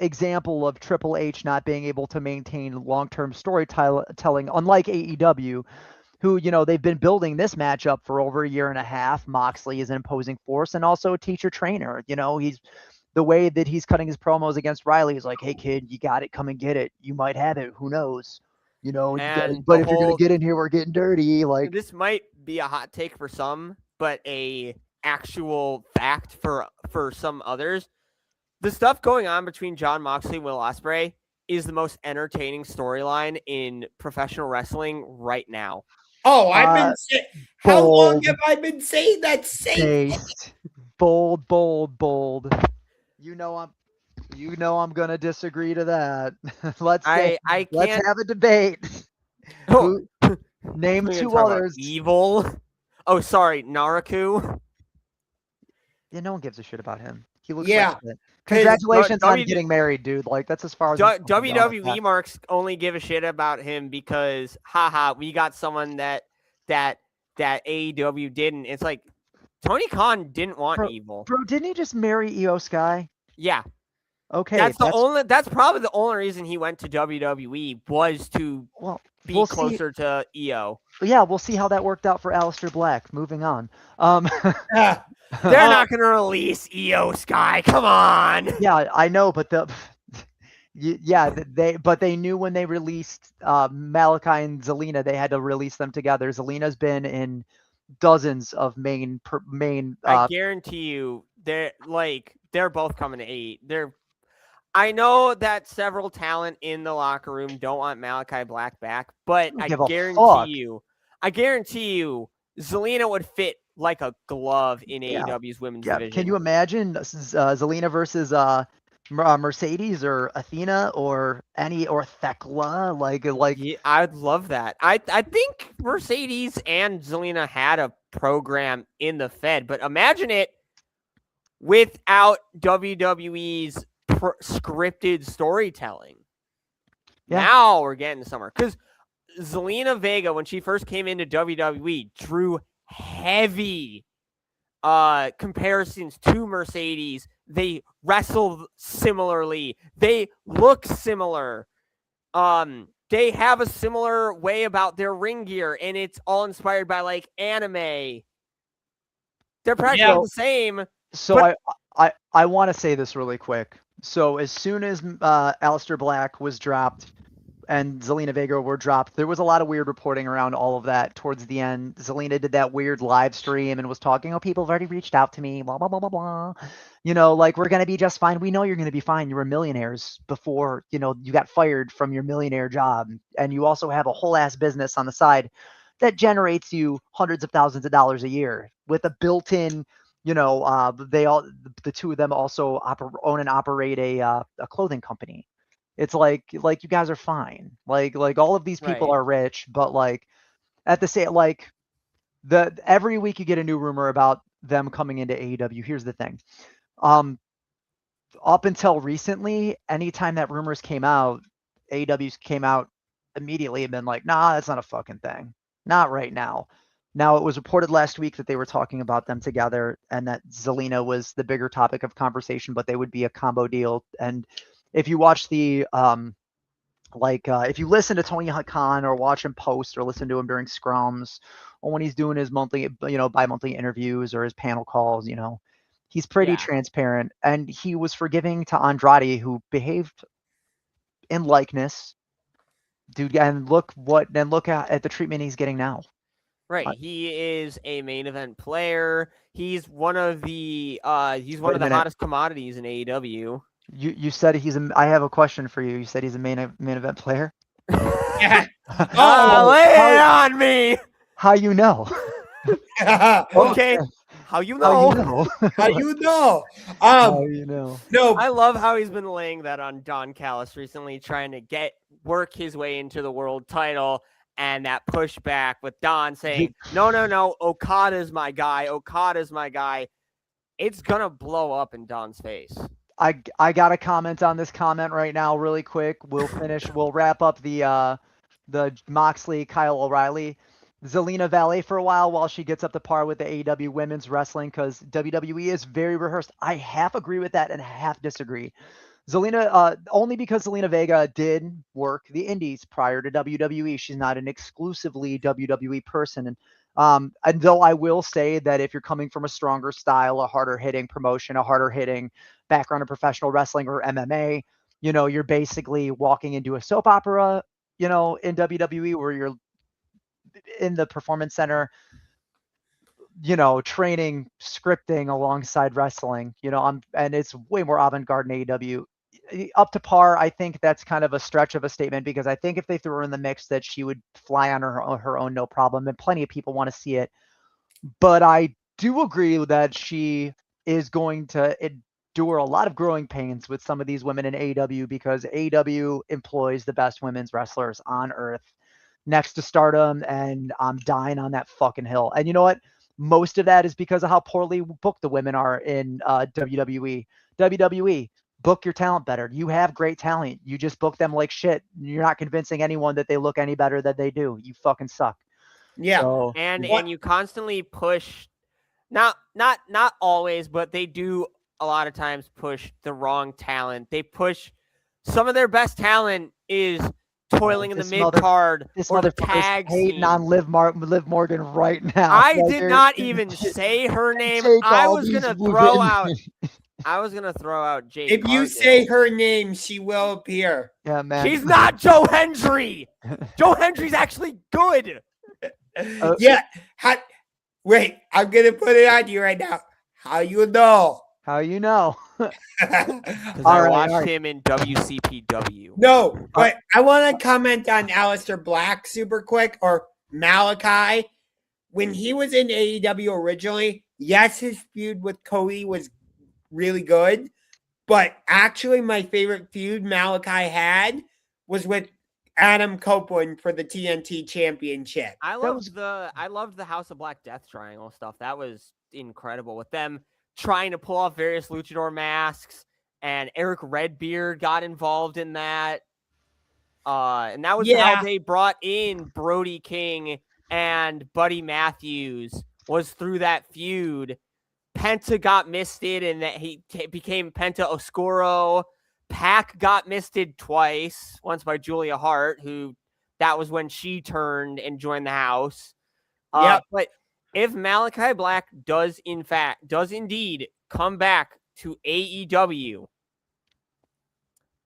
Speaker 2: example of Triple H not being able to maintain long-term storytelling, unlike AEW, who, they've been building this matchup for over a year and a half. Moxley is an imposing force and also a teacher trainer. He's the way that he's cutting his promos against Riley is like, hey kid, you got it, come and get it. You might have it, who knows?
Speaker 3: And
Speaker 2: But
Speaker 3: the
Speaker 2: if you're gonna
Speaker 3: whole-
Speaker 2: get in here, we're getting dirty. Like,
Speaker 3: This might be a hot take for some, but a actual fact for some others. The stuff going on between Jon Moxley and Will Ospreay is the most entertaining storyline in professional wrestling right now.
Speaker 1: Oh, I've been saying. How long
Speaker 2: bold.
Speaker 1: have I been saying that same?
Speaker 2: based, bold. I'm gonna disagree to that. let's
Speaker 3: I
Speaker 2: let's
Speaker 3: can't
Speaker 2: have a debate.
Speaker 3: Oh,
Speaker 2: Name
Speaker 3: we're gonna
Speaker 2: 2
Speaker 3: talk about
Speaker 2: others.
Speaker 3: Evil. Oh, sorry, Naraku.
Speaker 2: Yeah, no one gives a shit about him. He looks
Speaker 1: Yeah,
Speaker 2: like shit.
Speaker 1: 'cause
Speaker 2: Congratulations on
Speaker 3: W-
Speaker 2: getting married, dude. Like, that's as far as I'm going with
Speaker 3: WWE
Speaker 2: that.
Speaker 3: marks only give a shit about him because, haha, we got someone that AEW didn't. It's like Tony Khan didn't want Evil.
Speaker 2: Bro, didn't he just marry Io Sky?
Speaker 3: Yeah,
Speaker 2: Okay,
Speaker 3: that's probably the only reason he went to WWE was to
Speaker 2: well,
Speaker 3: be
Speaker 2: we'll see.
Speaker 3: closer to EO.
Speaker 2: Yeah, we'll see how that worked out for Aleister Black. Moving on.
Speaker 1: Ah,
Speaker 3: They're not going to release EO Sky. Come on.
Speaker 2: Yeah, I know, but they knew when they released Malachi and Zelina, they had to release them together. Zelina's been in dozens of main.
Speaker 3: I guarantee you, they're both coming to 8. I know that several talent in the locker room don't want Malachi Black back, but I
Speaker 2: give a fuck.
Speaker 3: guarantee you, Zelina would fit like a glove in AEW's women's division.
Speaker 2: Can you imagine Zelina versus Mercedes or Athena or Thekla? Like
Speaker 3: Yeah, I'd love that. I think Mercedes and Zelina had a program in the Fed, but imagine it without WWE's scripted storytelling.
Speaker 2: Yeah.
Speaker 3: Now we're getting somewhere because Zelina Vega, when she first came into WWE, drew heavy comparisons to Mercedes. They wrestle similarly. They look similar. They have a similar way about their ring gear, and it's all inspired by like anime. They're practically the same.
Speaker 2: So I want to say this really quick. So as soon as Aleister Black was dropped and Zelina Vega were dropped, there was a lot of weird reporting around all of that towards the end. Zelina did that weird live stream and was talking, oh, people have already reached out to me, blah, blah, blah, blah, blah. Like, we're going to be just fine. We know you're going to be fine. You were millionaires before, you got fired from your millionaire job. And you also have a whole ass business on the side that generates you hundreds of thousands of dollars a year with a built-in, the 2 of them also own and operate a clothing company. It's like you guys are fine. Like all of these people
Speaker 3: Right.
Speaker 2: are rich, but like at the same, like every week you get a new rumor about them coming into AEW. Here's the thing. Up until recently, anytime that rumors came out, AEW's came out immediately and been like, nah, that's not a fucking thing. Not right now. Now, it was reported last week that they were talking about them together and that Zelina was the bigger topic of conversation, but they would be a combo deal. And if you watch the, if you listen to Tony Khan or watch him post or listen to him during scrums or when he's doing his monthly, bi-monthly interviews or his panel calls, he's pretty transparent. And he was forgiving to Andrade, who behaved in likeness. Dude, and look at the treatment he's getting now.
Speaker 3: Right, he is a main event player. He's one of the hottest commodities in AEW.
Speaker 2: You said I have a question for you. You said he's a main event player.
Speaker 1: Yeah.
Speaker 3: Oh,
Speaker 1: Oh.
Speaker 3: lay it on me.
Speaker 2: How you know?
Speaker 3: Okay. How you
Speaker 2: How
Speaker 3: know?
Speaker 2: you know?
Speaker 1: How you know?
Speaker 2: How you know?
Speaker 1: No.
Speaker 3: I love how he's been laying that on Don Callis recently, trying to work his way into the world title, and that pushback with Don saying, no, Okada's my guy. Okada's my guy. It's gonna blow up in Don's face.
Speaker 2: I got to comment on this comment right now, really quick. We'll finish. We'll wrap up the Moxley Kyle O'Reilly. Zelina Valley for a while she gets up to par with the AEW women's wrestling, because WWE is very rehearsed. I half agree with that and half disagree. Zelina, only because Zelina Vega did work the indies prior to WWE. She's not an exclusively WWE person. And though I will say that if you're coming from a stronger style, a harder hitting promotion, a harder hitting background in professional wrestling or MMA, you're basically walking into a soap opera, in WWE, where you're in the performance center, training, scripting alongside wrestling, and it's way more avant-garde in AEW. Up to par, I think that's kind of a stretch of a statement, because I think if they threw her in the mix, that she would fly on her own, no problem, and plenty of people want to see it. But I do agree that she is going to endure a lot of growing pains with some of these women in AEW, because AEW employs the best women's wrestlers on earth, next to Stardom, and I'm dying on that fucking hill. And you know what? Most of that is because of how poorly booked the women are in WWE. WWE, book your talent better. You have great talent. You just book them like shit. You're not convincing anyone that they look any better than they do. You fucking suck.
Speaker 1: Yeah.
Speaker 2: So,
Speaker 3: And you constantly push, not always, but they do a lot of times push the wrong talent. They push some of their best talent is toiling in the mid card or the tag
Speaker 2: hating
Speaker 3: scene.
Speaker 2: on Liv Morgan right now.
Speaker 3: I did not even say her name. I was gonna throw out Jade.
Speaker 1: If you
Speaker 3: Cargill.
Speaker 1: say her name, she will appear.
Speaker 2: Yeah, man.
Speaker 3: She's not Joe Hendry. Joe Hendry's actually good.
Speaker 1: Yeah. Wait, I'm gonna put it on you right now. How you know?
Speaker 2: How you know?
Speaker 3: Because
Speaker 2: All
Speaker 3: I
Speaker 2: right,
Speaker 3: watched him in WCPW.
Speaker 1: No, but I want to comment on Aleister Black super quick, or Malachi. When he was in AEW originally, yes, his feud with Cody was really good, but actually my favorite feud Malachi had was with Adam Copeland for the TNT Championship.
Speaker 3: I loved the House of Black Death Triangle stuff. That was incredible, with them trying to pull off various luchador masks, and Eric Redbeard got involved in that. And that was how they brought in Brody King, and Buddy Matthews was through that feud. Penta got misted, and that he became Penta Oscuro. Pac got misted twice, once by Julia Hart, that was when she turned and joined the house. But if Malachi Black does indeed come back to AEW,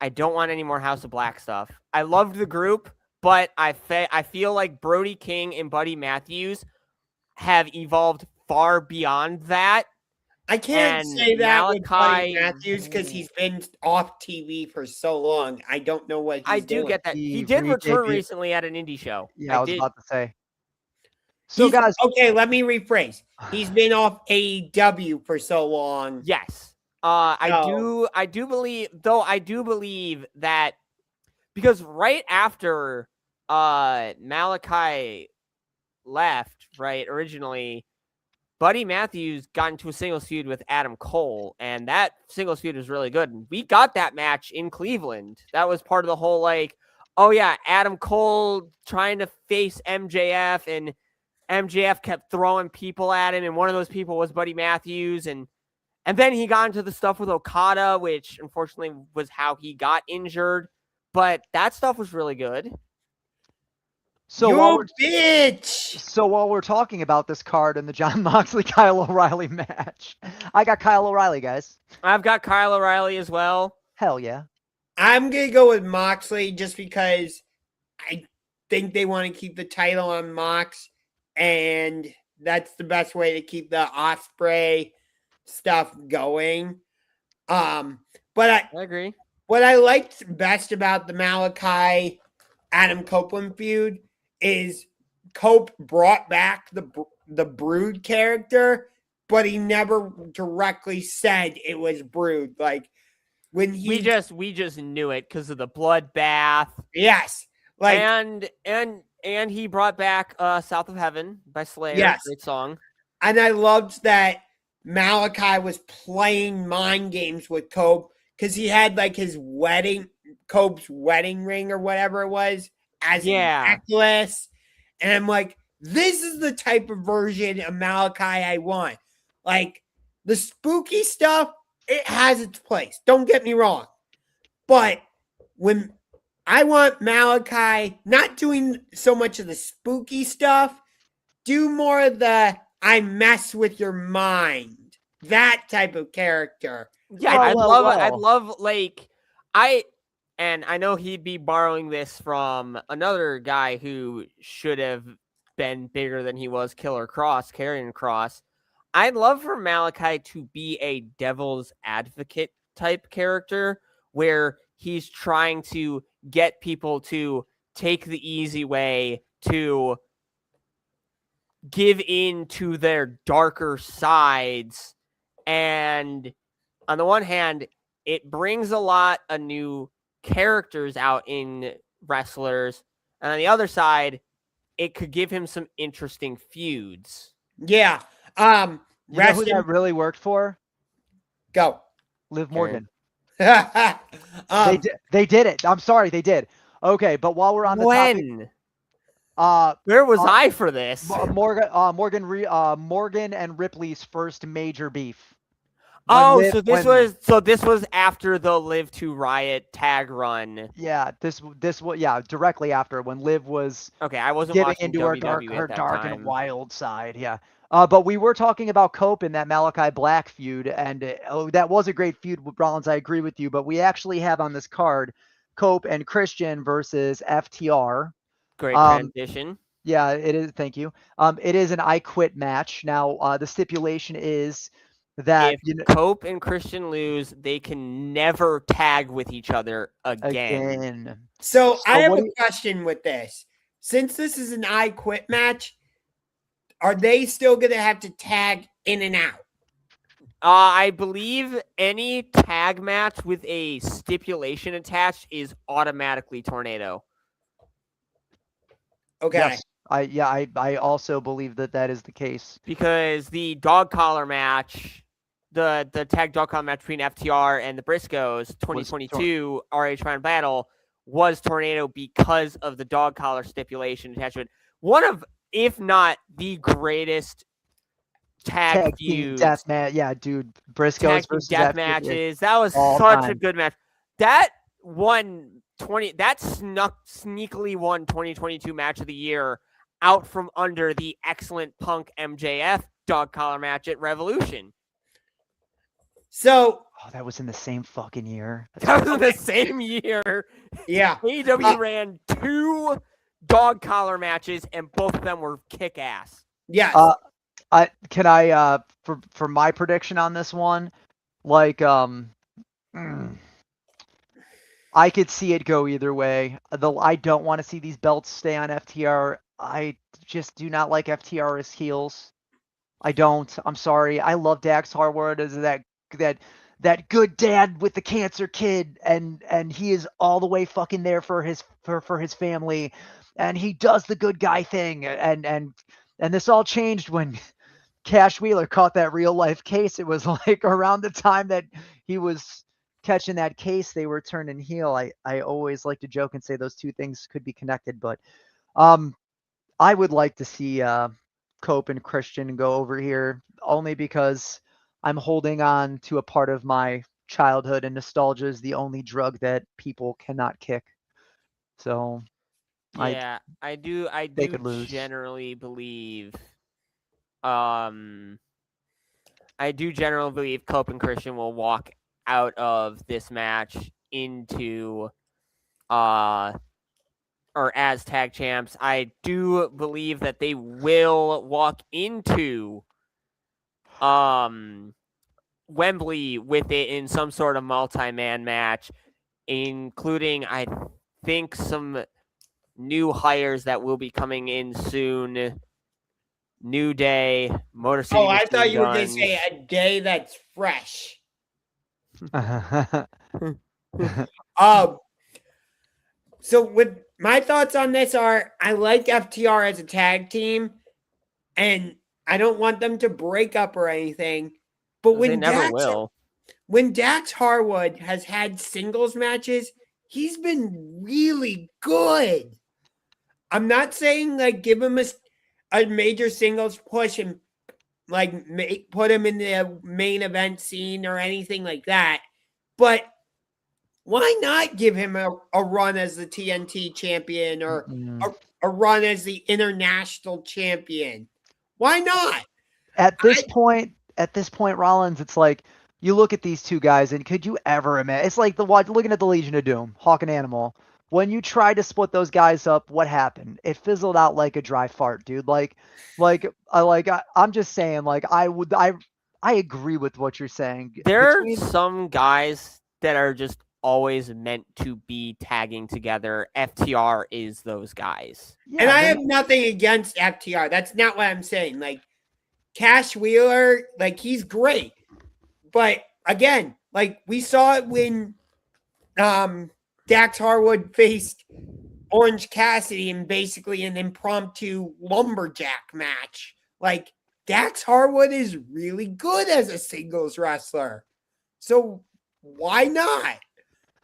Speaker 3: I don't want any more House of Black stuff. I loved the group, but I feel like Brody King and Buddy Matthews have evolved far beyond that.
Speaker 1: I can't say that with Buddy Matthews because he's been off TV for so long. I don't know what he's doing.
Speaker 3: Get that. He did return recently at an indie show.
Speaker 2: Yeah, I was about to say. So, guys.
Speaker 1: Okay, let me rephrase. He's been off AEW for so long.
Speaker 3: Yes. I do believe that, because right after Malachi left, right, originally, Buddy Matthews got into a singles feud with Adam Cole, and that singles feud was really good. And we got that match in Cleveland. That was part of the whole, Adam Cole trying to face MJF, and MJF kept throwing people at him, and one of those people was Buddy Matthews, and then he got into the stuff with Okada, which unfortunately was how he got injured. But that stuff was really good.
Speaker 2: So
Speaker 1: while
Speaker 2: we're talking about this card and the Jon Moxley Kyle O'Reilly match, I got Kyle O'Reilly, guys.
Speaker 3: I've got Kyle O'Reilly as well.
Speaker 2: Hell yeah.
Speaker 1: I'm gonna go with Moxley just because I think they want to keep the title on Mox, and that's the best way to keep the Ospreay stuff going. But I
Speaker 3: agree.
Speaker 1: What I liked best about the Malachi Adam Copeland feud is Cope brought back the Brood character, but he never directly said it was Brood. Like when he
Speaker 3: we just knew it because of the bloodbath.
Speaker 1: yes, like
Speaker 3: and he brought back South of Heaven by Slayer.
Speaker 1: Yes.
Speaker 3: Great song.
Speaker 1: and I loved that Malachi was playing mind games with Cope because he had like his Cope's wedding ring or whatever it was as a necklace. And I'm like, this is the type of version of Malachi I want. Like the spooky stuff, it has its place. Don't get me wrong. But when I want Malachi not doing so much of the spooky stuff, do more of the I mess with your mind. That type of character.
Speaker 3: Yeah, I'd love like I know he'd be borrowing this from another guy who should have been bigger than he was, Killer Kross, Karrion Kross. I'd love for Malachi to be a devil's advocate type character where he's trying to get people to take the easy way, to give in to their darker sides. And on the one hand, it brings a lot of new characters out in wrestlers. And on the other side, it could give him some interesting feuds.
Speaker 1: Yeah.
Speaker 2: You know who that really worked for?
Speaker 1: Go.
Speaker 2: Liv Morgan.
Speaker 1: They
Speaker 2: did it. I'm sorry, they did. Okay, but while we're on the topic,
Speaker 3: where was I for this?
Speaker 2: Morgan and Ripley's first major beef.
Speaker 3: This was after the Liv to Riot tag run.
Speaker 2: Yeah, this was directly after when Liv was
Speaker 3: I wasn't
Speaker 2: getting
Speaker 3: watching
Speaker 2: into
Speaker 3: WWE
Speaker 2: her dark
Speaker 3: time.
Speaker 2: and wild side. Yeah. But we were talking about Cope in that Malachi Black feud, and that was a great feud with Rollins. I agree with you, but we actually have on this card Cope and Christian versus FTR.
Speaker 3: Great transition.
Speaker 2: Yeah, it is. Thank you. It is an I Quit match. Now, the stipulation is that
Speaker 3: if Cope and Christian lose, they can never tag with each other again.
Speaker 1: So I have a question with this. Since this is an I Quit match, are they still going to have to tag in and out?
Speaker 3: I believe any tag match with a stipulation attached is automatically Tornado.
Speaker 1: Okay.
Speaker 2: Yes. I also believe that is the case.
Speaker 3: Because the dog collar match, the tag dog collar match between FTR and the Briscoes, 2022 RH Round Battle, was Tornado because of the dog collar stipulation attachment. One of, if not the greatest tag feuds.
Speaker 2: Death match. Yeah, dude. Briscoes versus
Speaker 3: death matches. That was such a good match. That sneakily won 2022 match of the year out from under the excellent Punk MJF dog collar match at Revolution.
Speaker 1: So
Speaker 2: that was in the same fucking year.
Speaker 3: That was in the same year.
Speaker 1: Yeah.
Speaker 3: AEW ran 2 dog collar matches, and both of them were kick ass.
Speaker 1: Yes.
Speaker 2: Can I for my prediction on this one, like I could see it go either way. Though I don't want to see these belts stay on FTR. I just do not like FTR as heels. I don't. I'm sorry. I love Dax Harwood as that good dad with the cancer kid, and he is all the way fucking there for his family, and he does the good guy thing, and this all changed when Cash Wheeler caught that real life case. It was like around the time that he was catching that case, they were turning heel. I always like to joke and say those two things could be connected, but I would like to see Cope and Christian go over here only because I'm holding on to a part of my childhood, and nostalgia is the only drug that people cannot kick. So
Speaker 3: yeah, I do generally believe Cope and Christian will walk out of this match into or as tag champs. I do believe that they will walk into Wembley with it in some sort of multi-man match, including I think some new hires that will be coming in soon. New Day, Motor City.
Speaker 1: Oh, I thought
Speaker 3: Machine
Speaker 1: you were going to
Speaker 3: Guns.
Speaker 1: say a day that's fresh. So with my thoughts on this are, I like FTR as a tag team, and I don't want them to break up or anything. But
Speaker 3: They never will.
Speaker 1: when Dax Harwood has had singles matches, he's been really good. I'm not saying like give him a major singles push and like put him in the main event scene or anything like that, but why not give him a run as the TNT champion or a run as the international champion? Why not?
Speaker 2: At this point, Rollins, it's like you look at these two guys, and could you ever imagine? It's like looking at the Legion of Doom, Hawk and Animal. When you tried to split those guys up, what happened? It fizzled out like a dry fart, dude. I'm just saying, like I agree with what you're saying.
Speaker 3: There are some guys that are just always meant to be tagging together. FTR is those guys.
Speaker 1: Yeah, and I have nothing against FTR. That's not what I'm saying. Like Cash Wheeler, like he's great. But again, like we saw it when Dax Harwood faced Orange Cassidy in basically an impromptu lumberjack match. Like Dax Harwood is really good as a singles wrestler. So why not?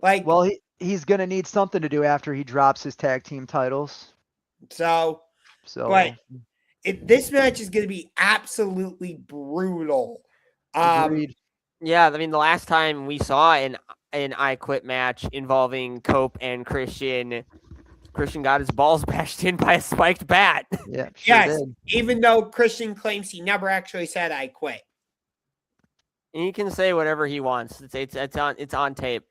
Speaker 1: Like,
Speaker 2: well, he's gonna need something to do after he drops his tag team titles.
Speaker 1: So, but this match is gonna be absolutely brutal.
Speaker 3: Yeah, I mean, the last time we saw an I Quit match involving Cope and Christian got his balls bashed in by a spiked bat.
Speaker 2: Yeah.
Speaker 1: Yes, even though Christian claims he never actually said I quit.
Speaker 3: And he can say whatever he wants. It's on tape.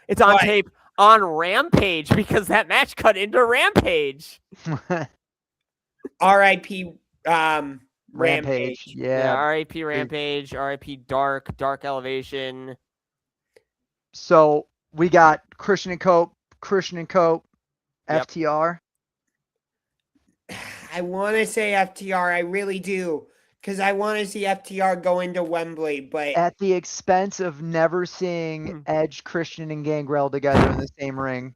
Speaker 3: It's on tape on Rampage because that match cut into Rampage.
Speaker 1: R.I.P.
Speaker 2: Rampage. Yeah.
Speaker 3: R.I.P. Rampage. R.I.P. Dark Elevation.
Speaker 2: So we got Christian and Cope, FTR.
Speaker 1: I want to say FTR. I really do. Because I want to see FTR go into Wembley, but
Speaker 2: at the expense of never seeing Edge, Christian, and Gangrel together in the same ring.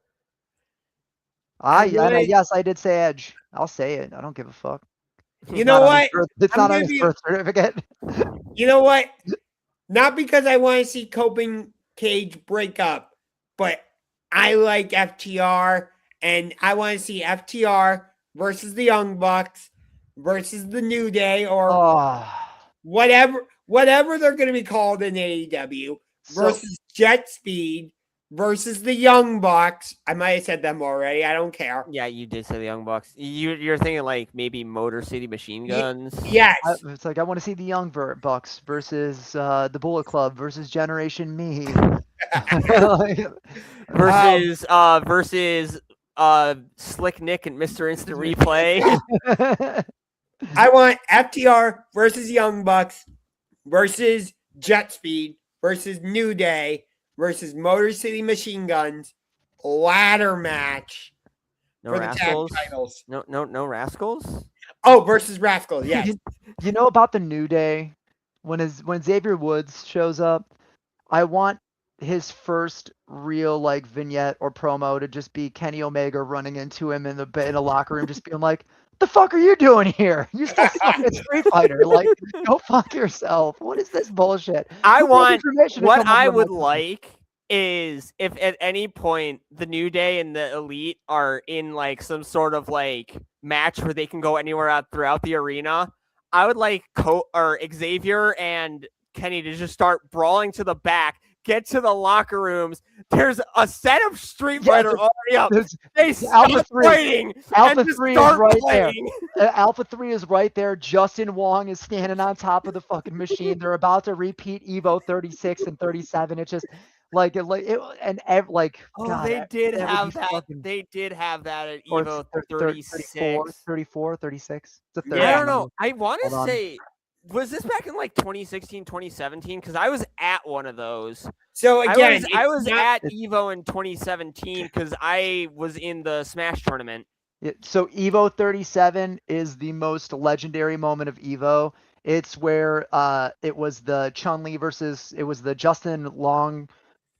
Speaker 2: Yes, I did say Edge. I'll say it. I don't give a fuck.
Speaker 1: You know what?
Speaker 2: It's not on his birth certificate.
Speaker 1: You know what? Not because I want to see Cope and Cage break up, but I like FTR, and I want to see FTR versus the Young Bucks versus the New Day or whatever they're going to be called in AEW versus Jet Speed versus the Young Bucks. I might have said them already. I don't care.
Speaker 3: Yeah, you did say the Young Bucks. You're thinking like maybe Motor City Machine Guns.
Speaker 1: Yes.
Speaker 2: It's like I want to see the Young Bucks versus the Bullet Club versus Generation Me.
Speaker 3: versus Slick Nick and Mr. Instant Replay.
Speaker 1: I want FTR versus Young Bucks versus Jet Speed versus New Day versus Motor City Machine Guns ladder match
Speaker 3: for
Speaker 1: Rascals?
Speaker 3: The tag titles. No Rascals.
Speaker 1: Oh, versus Rascals. Yes.
Speaker 2: You know about the New Day when Xavier Woods shows up, I want his first real like vignette or promo to just be Kenny Omega running into him in a locker room, just being like, "The fuck are you doing here? You still suck at Street Fighter. Like, go fuck yourself. What is this bullshit?"
Speaker 3: What I would like is if at any point the New Day and the Elite are in like some sort of like match where they can go anywhere out throughout the arena, I would like Xavier and Kenny to just start brawling to the back, get to the locker rooms. There's a set of Street Fighter already up. They stop fighting.
Speaker 2: Alpha 3 is right there. Alpha 3 is right there. Justin Wong is standing on top of the fucking machine. They're about to repeat Evo 36 and 37. It's just God,
Speaker 3: they did have that. They did have that at Evo 36.
Speaker 2: 34, 36.
Speaker 3: I don't know. I want to say, was this back in like 2016, 2017? Because I was at one of those.
Speaker 1: So again,
Speaker 3: I was at Evo in 2017 because I was in the Smash tournament
Speaker 2: So Evo 37 is the most legendary moment of Evo. It's where it was the Chun-Li versus it was the Justin Long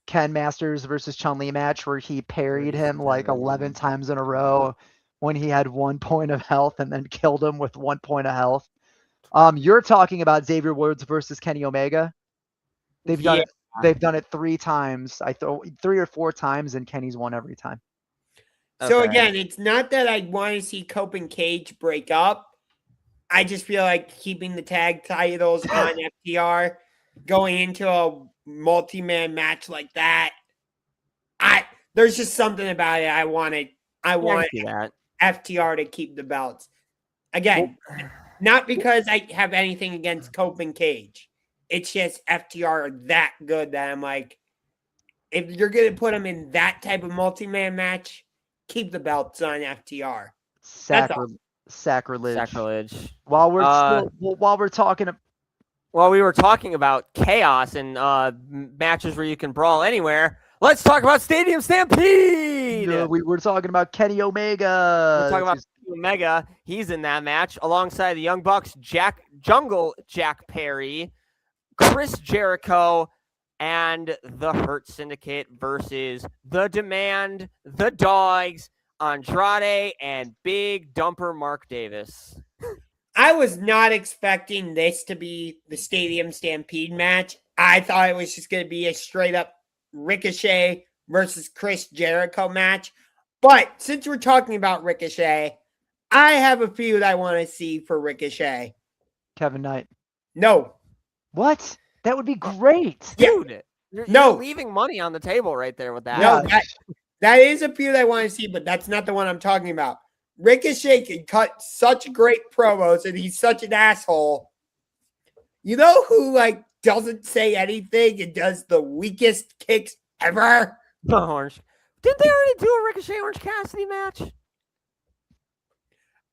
Speaker 2: Ken Masters versus Chun-Li match where he parried him like 11 times in a row when he had 1 point of health and then killed him with 1 point of health. You're talking about Xavier Woods versus Kenny Omega. They've done
Speaker 1: Yeah.
Speaker 2: it. They've done it 3 times. I throw 3 or 4 times, and Kenny's won every time.
Speaker 1: So
Speaker 3: Okay.
Speaker 1: again, it's not that I want to see Cope and Cage break up. I just feel like keeping the tag titles on FTR, going into a multi-man match like that. There's just something about it. I want
Speaker 3: I can see that.
Speaker 1: FTR to keep the belts. Again, not because I have anything against Cope and Cage. It's just FTR are that good that I'm like, if you're going to put them in that type of multi-man match, keep the belts on FTR.
Speaker 2: Sacrilege.
Speaker 3: Sacrilege.
Speaker 2: While we're talking,
Speaker 3: While we were talking about chaos and matches where you can brawl anywhere, let's talk about Stadium Stampede.
Speaker 2: we were talking about Kenny Omega.
Speaker 3: We're talking about Omega. He's in that match alongside the Young Bucks, Jack Perry, Chris Jericho, and the Hurt Syndicate versus The Demand, The Dogs, Andrade, and Big Dumper Mark Davis.
Speaker 1: I was not expecting this to be the Stadium Stampede match. I thought it was just going to be a straight up Ricochet versus Chris Jericho match. But since we're talking about Ricochet, I have a feud I want to see for Ricochet.
Speaker 2: Kevin Knight.
Speaker 1: No.
Speaker 2: What? That would be great.
Speaker 3: Dude, you're
Speaker 1: No.
Speaker 3: leaving money on the table right there with that.
Speaker 1: No, that is a feud I want to see, but that's not the one I'm talking about. Ricochet can cut such great promos, and he's such an asshole. You know who doesn't say anything and does the weakest kicks ever?
Speaker 3: Orange. Didn't they already do a Ricochet Orange Cassidy match?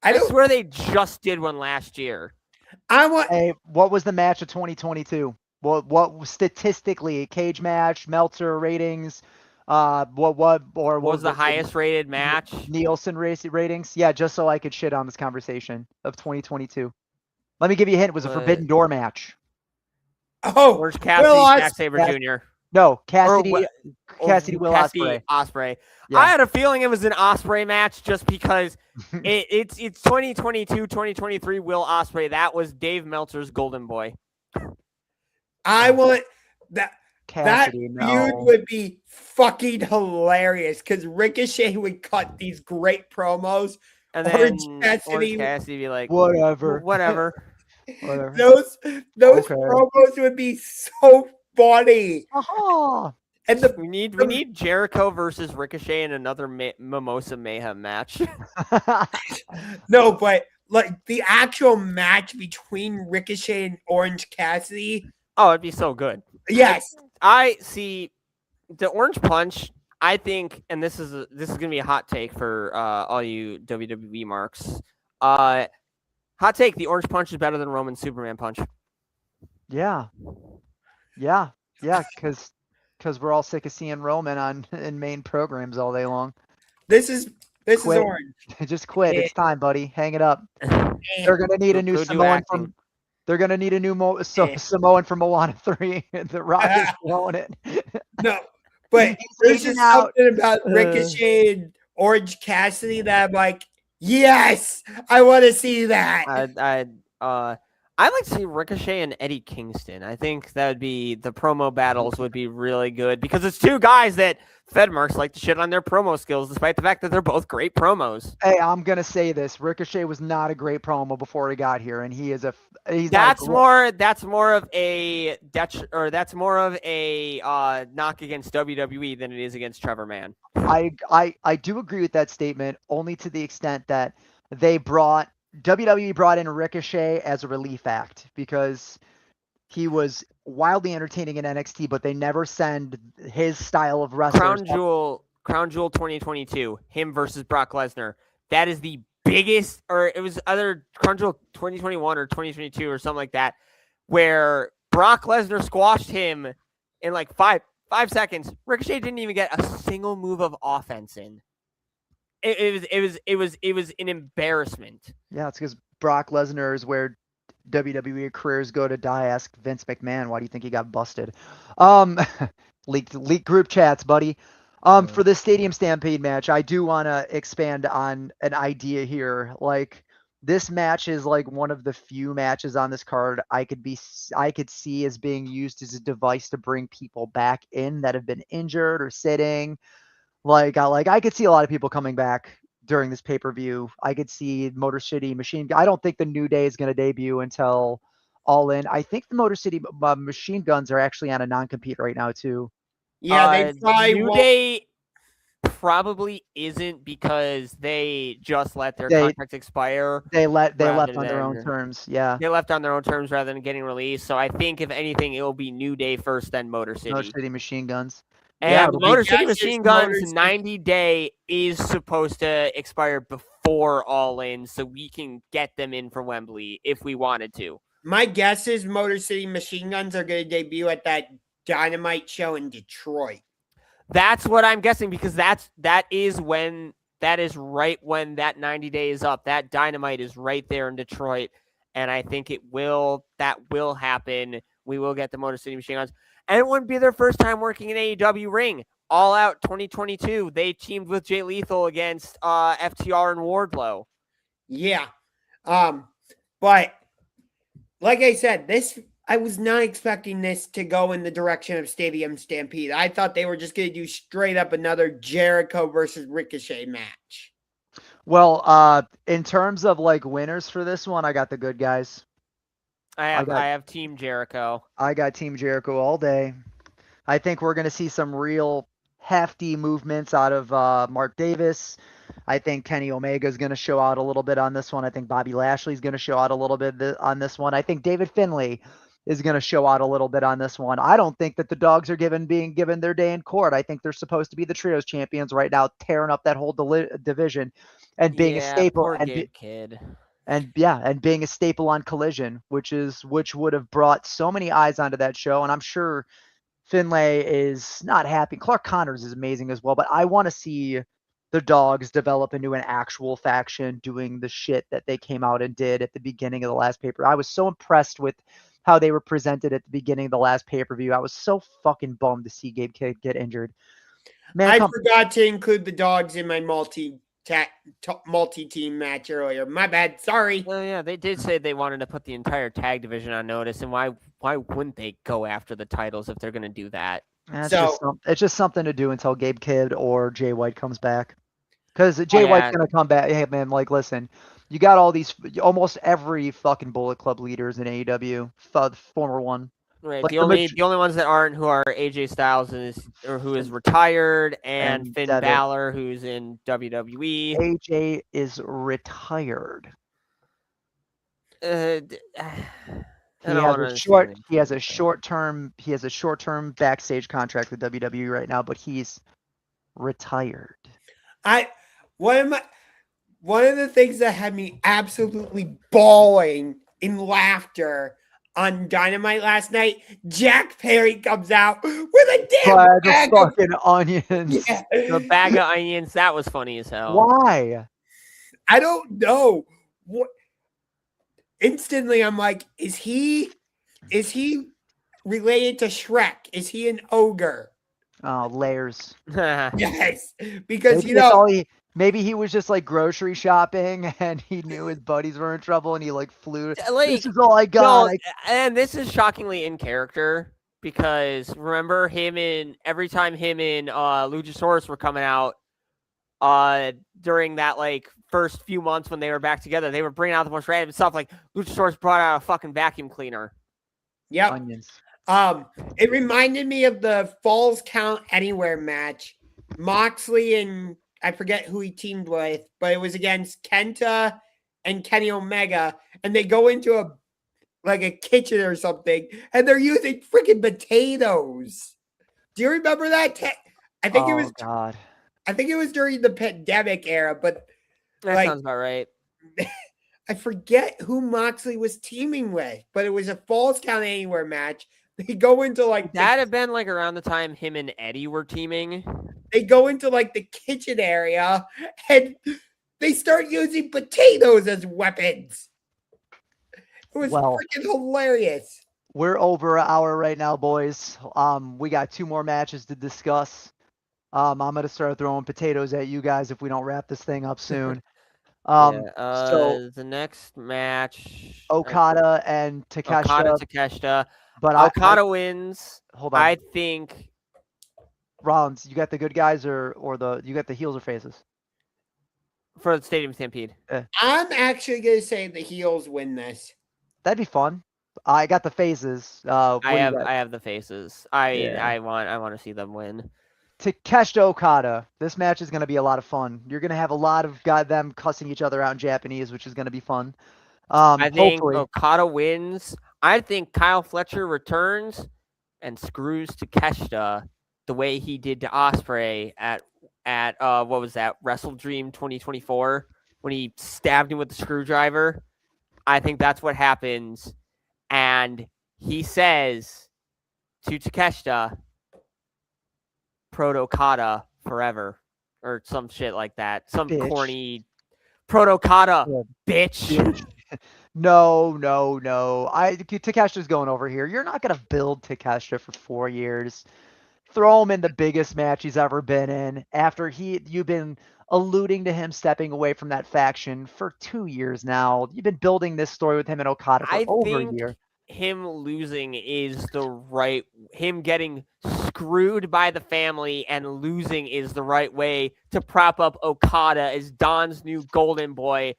Speaker 3: I swear they just did one last year.
Speaker 2: Hey, what was the match of 2022? What statistically cage match, Meltzer ratings? What
Speaker 3: was the highest rated match?
Speaker 2: Nielsen ratings. Yeah, just so I could shit on this conversation of 2022. Let me give you a hint. It was a Forbidden Door match.
Speaker 1: Oh,
Speaker 3: Orange Cassidy, Zack Sabre Jr.
Speaker 2: No, Cassidy, Will
Speaker 3: Ospreay.
Speaker 2: Yeah.
Speaker 3: I had a feeling it was an Ospreay match just because it's 2022, 2023. Will Ospreay. That was Dave Meltzer's golden boy.
Speaker 1: I want that.
Speaker 2: Cassidy,
Speaker 1: that feud would be fucking hilarious because Ricochet would cut these great promos,
Speaker 3: and then Orange Cassidy be like,
Speaker 2: whatever.
Speaker 1: Those promos would be so funny. And
Speaker 3: we need Jericho versus Ricochet in another Mimosa Mayhem match.
Speaker 1: No, but the actual match between Ricochet and Orange Cassidy.
Speaker 3: Oh, it'd be so good.
Speaker 1: Yes.
Speaker 3: I see the Orange Punch. I think, and this is gonna be a hot take for all you WWE marks. Hot take: the Orange Punch is better than Roman's Superman Punch.
Speaker 2: Yeah, because we're all sick of seeing Roman in main programs all day long.
Speaker 1: This is Orange.
Speaker 2: Just quit. It's time, buddy. Hang it up. They're gonna need a new Samoan from. They're gonna need a new Samoan from Moana 3. The Rock is blowing it.
Speaker 1: No, but there's just something about Ricochet and Orange Cassidy that I'm like, yes, I want to see that.
Speaker 3: I'd like to see Ricochet and Eddie Kingston. I think that would be the promo battles would be really good because it's two guys that Fedmarks like to shit on their promo skills, despite the fact that they're both great promos.
Speaker 2: Hey, I'm gonna say this: Ricochet was not a great promo before he got here, and he is
Speaker 3: that's more of a knock against WWE than it is against Trevor Mann.
Speaker 2: I do agree with that statement, only to the extent that WWE brought in Ricochet as a relief act because he was wildly entertaining in NXT, but they never send his style of wrestling.
Speaker 3: Crown Jewel 2022, him versus Brock Lesnar. That is the biggest, or it was either Crown Jewel 2021 or 2022 or something like that, where Brock Lesnar squashed him in like five seconds. Ricochet didn't even get a single move of offense in. it was an embarrassment.
Speaker 2: Yeah, it's because Brock Lesnar is where WWE careers go to die. Ask Vince McMahon, why do you think he got busted? Um, leaked group chats, buddy. For this Stadium Stampede match, I do want to expand on an idea here. Like, this match is like one of the few matches on this card I could see as being used as a device to bring people back in that have been injured or sitting. I could see a lot of people coming back during this pay-per-view. I could see Motor City Machine. I don't think the New Day is going to debut until All In. I think the Motor City Machine Guns are actually on a non-compete right now too.
Speaker 1: Yeah, they probably
Speaker 3: New
Speaker 1: won't.
Speaker 3: Day probably isn't because they just let their contracts expire.
Speaker 2: They left
Speaker 3: rather
Speaker 2: on their own
Speaker 3: than-
Speaker 2: terms. Yeah.
Speaker 3: They left on their own terms rather than getting released. So I think if anything, it will be New Day first, then Motor City.
Speaker 2: Motor City Machine Guns.
Speaker 3: And
Speaker 1: Yeah,
Speaker 3: the
Speaker 1: my
Speaker 3: Motor City
Speaker 1: guess is
Speaker 3: Machine
Speaker 1: Motor
Speaker 3: Guns
Speaker 1: City-
Speaker 3: 90-day is supposed to expire before All In, so we can get them in for Wembley if we wanted to.
Speaker 1: My guess is Motor City Machine Guns are going to debut at that Dynamite show in Detroit.
Speaker 3: That's what I'm guessing because that is right when that 90 day is up. That Dynamite is right there in Detroit, and I think that will happen. We will get the Motor City Machine Guns, and it wouldn't be their first time working in AEW ring. All Out 2022, they teamed with Jay Lethal against FTR and Wardlow.
Speaker 1: Yeah. But like I said, I was not expecting this to go in the direction of Stadium Stampede. I thought they were just going to do straight up another Jericho versus Ricochet match.
Speaker 2: Well, in terms of like winners for this one, I got the good guys.
Speaker 3: I have Team Jericho.
Speaker 2: I got Team Jericho all day. I think we're going to see some real hefty movements out of Mark Davis. I think Kenny Omega is going to show out a little bit on this one. I think Bobby Lashley is going to show out a little bit on this one. I think David Finlay is going to show out a little bit on this one. I don't think that the dogs are being given their day in court. I think they're supposed to be the trios champions right now, tearing up that whole division and being a staple and being a staple on Collision, which would have brought so many eyes onto that show. And I'm sure Finlay is not happy. Clark Connors is amazing as well, but I want to see the dogs develop into an actual faction doing the shit that they came out and did at the beginning of the last paper. I was so impressed with how they were presented at the beginning of the last pay-per-view. I was so fucking bummed to see Gabe Kidd get injured. Man,
Speaker 1: I forgot to include the dogs in my multi-team match earlier. My bad. Sorry.
Speaker 3: Well, yeah, they did say they wanted to put the entire tag division on notice, and why wouldn't they go after the titles if they're going to do that?
Speaker 2: It's just something to do until Gabe Kidd or Jay White comes back. Because Jay White's going to come back. Hey, man, like, listen, you got almost every fucking Bullet Club leaders in AEW, former one.
Speaker 3: Right.
Speaker 2: Like
Speaker 3: the only ones that aren't who are AJ Styles who is retired and Finn Balor who's in WWE.
Speaker 2: AJ is retired.
Speaker 3: He
Speaker 2: has a short-term backstage contract with WWE right now, but he's retired.
Speaker 1: One of the things that had me absolutely bawling in laughter on Dynamite last night, Jack Perry comes out with a damn
Speaker 2: bag of fucking onions.
Speaker 1: Yeah.
Speaker 3: The bag of onions, that was funny as hell.
Speaker 2: Why?
Speaker 1: I don't know. Instantly, I'm like, is he related to Shrek? Is he an ogre?
Speaker 2: Oh, layers.
Speaker 1: Yes, because
Speaker 2: maybe he was just like grocery shopping and he knew his buddies were in trouble and he like flew. This is all I got.
Speaker 3: And this is shockingly in character because remember every time him and Luchasaurus were coming out during that like first few months when they were back together, they were bringing out the most random stuff. Like Luchasaurus brought out a fucking vacuum cleaner.
Speaker 1: Yep.
Speaker 2: Onions.
Speaker 1: It reminded me of the Falls Count Anywhere match. Moxley and I forget who he teamed with, but it was against Kenta and Kenny Omega, and they go into a kitchen or something, and they're using freaking potatoes. Do you remember that? I think it was.
Speaker 2: God.
Speaker 1: I think it was during the pandemic era, but
Speaker 3: that sounds about right.
Speaker 1: I forget who Moxley was teaming with, but it was a Falls Count Anywhere match. They go into like
Speaker 3: That had been like around the time him and Eddie were teaming.
Speaker 1: they go into like the kitchen area and they start using potatoes as weapons. It was
Speaker 2: Well,
Speaker 1: freaking hilarious.
Speaker 2: we're over an hour right now, boys. We got 2 more matches to discuss. I'm gonna start throwing potatoes at you guys if we don't wrap this thing up soon. So
Speaker 3: The next match,
Speaker 2: Okada and
Speaker 3: Okada
Speaker 2: Takeshita,
Speaker 3: Takeshita.
Speaker 2: but I
Speaker 3: Okada wins.
Speaker 2: hold on.
Speaker 3: I think
Speaker 2: Rollins, you got the good guys or you got the heels or faces?
Speaker 3: for the Stadium Stampede.
Speaker 1: I'm actually gonna say the heels win this.
Speaker 2: That'd be fun. I got the faces. What do
Speaker 3: I
Speaker 2: you
Speaker 3: have
Speaker 2: got?
Speaker 3: I have the faces. I
Speaker 2: Yeah.
Speaker 3: want to see them win.
Speaker 2: Takeshita Okada. This match is going to be a lot of fun. You're going to have a lot of them cussing each other out in Japanese, which is going to be fun.
Speaker 3: I think
Speaker 2: Hopefully,
Speaker 3: Okada wins. I think Kyle Fletcher returns and screws Takeshita the way he did to Ospreay at what was that, Wrestle Dream 2024 when he stabbed him with the screwdriver. I think that's what happens, and he says to Takeshita, Proto Okada forever, or some shit like that. Some
Speaker 2: Bitch.
Speaker 3: corny Proto Okada,
Speaker 2: Yeah.
Speaker 3: bitch.
Speaker 2: No. Takeshita's going over here. You're not going to build Takeshita for 4 years. Throw him in the biggest match he's ever been in after you've been alluding to him stepping away from that faction for 2 years now. You've been building this story with him and Okada for
Speaker 3: I
Speaker 2: over a
Speaker 3: think
Speaker 2: year.
Speaker 3: him losing is him getting screwed by the family and losing is the right way to prop up Okada as Don's new golden boy,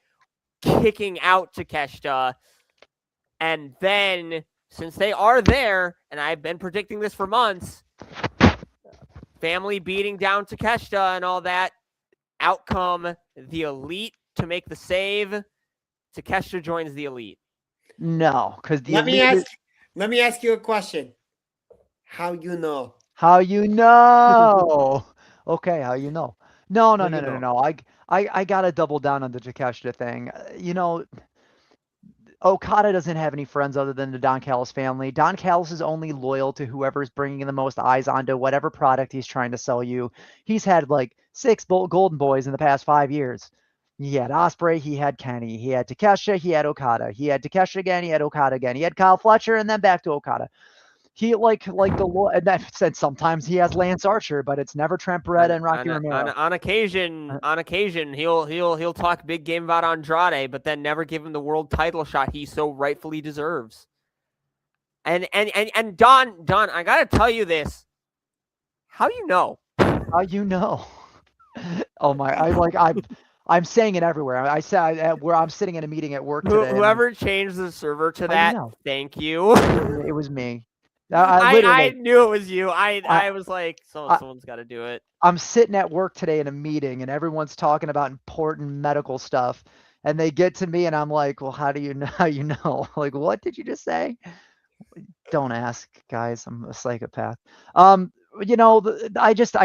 Speaker 3: kicking out Takeshita. And then, since they are there, and I've been predicting this for months, family beating down Takeshita and all that, outcome the Elite to make the save. Takeshita joins the Elite.
Speaker 2: No, because
Speaker 1: Let me ask you a question. How you know?
Speaker 2: How you know? Okay, how you know? No.
Speaker 1: How you know?
Speaker 2: I gotta double down on the Takeshita thing. Okada doesn't have any friends other than the Don Callis family. Don Callis is only loyal to whoever's bringing the most eyes onto whatever product he's trying to sell you. He's had like 6 Golden Boys in the past 5 years. He had Ospreay, he had Kenny, he had Takeshita, he had Okada, he had Takeshita again, he had Okada again, he had Kyle Fletcher, and then back to Okada. He like the and that said sometimes he has Lance Archer, but it's never Trent Beretta and Rocky Romero.
Speaker 3: On occasion, he'll talk big game about Andrade, but then never give him the world title shot he so rightfully deserves. And Don, I gotta tell you this. How you know?
Speaker 2: How you know? Oh my! I'm saying it everywhere. I said where I'm sitting in a meeting at work today.
Speaker 3: Whoever changed the server to
Speaker 2: How
Speaker 3: that,
Speaker 2: you know?
Speaker 3: thank you.
Speaker 2: It was me.
Speaker 3: I knew it was you. I was like, someone's got to do it.
Speaker 2: I'm sitting at work today in a meeting, and everyone's talking about important medical stuff, and they get to me, and I'm like, "Well, how do you know? How you know? Like, what did you just say?" Don't ask, guys. I'm a psychopath. I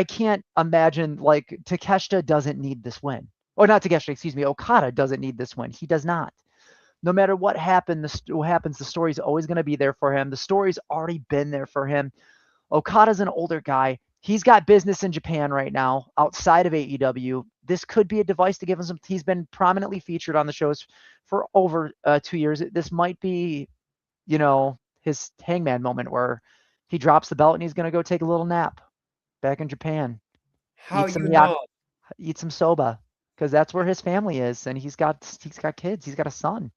Speaker 2: can't imagine like Takeshita doesn't need this win. Or not Takeshita, excuse me. Okada doesn't need this win. He does not. No matter what happens, the story's always going to be there for him. The story's already been there for him. Okada's an older guy. He's got business in Japan right now outside of AEW. This could be a device to give him some. He's been prominently featured on the shows for over 2 years. This might be, his Hangman moment where he drops the belt and he's going to go take a little nap back in Japan.
Speaker 1: How you know?
Speaker 2: Eat some soba because that's where his family is, and he's got kids. He's got a son.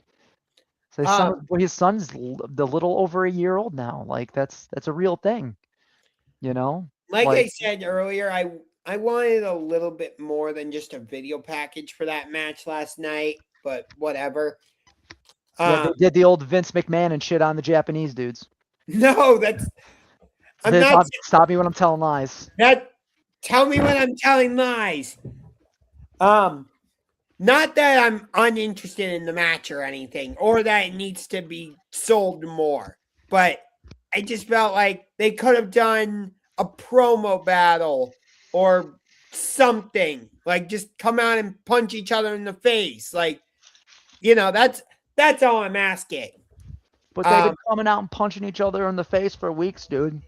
Speaker 2: So his son's the little over a year old now. Like that's a real thing,
Speaker 1: Like I said earlier, I wanted a little bit more than just a video package for that match last night, but whatever.
Speaker 2: They did the old Vince McMahon and shit on the Japanese dudes.
Speaker 1: No,
Speaker 2: Stop me when I'm telling lies.
Speaker 1: Tell me when I'm telling lies. Not that I'm uninterested in the match or anything, or that it needs to be sold more, but I just felt like they could have done a promo battle or something. Like just come out and punch each other in the face. Like, that's all I'm asking.
Speaker 2: But they've been coming out and punching each other in the face for weeks, dude.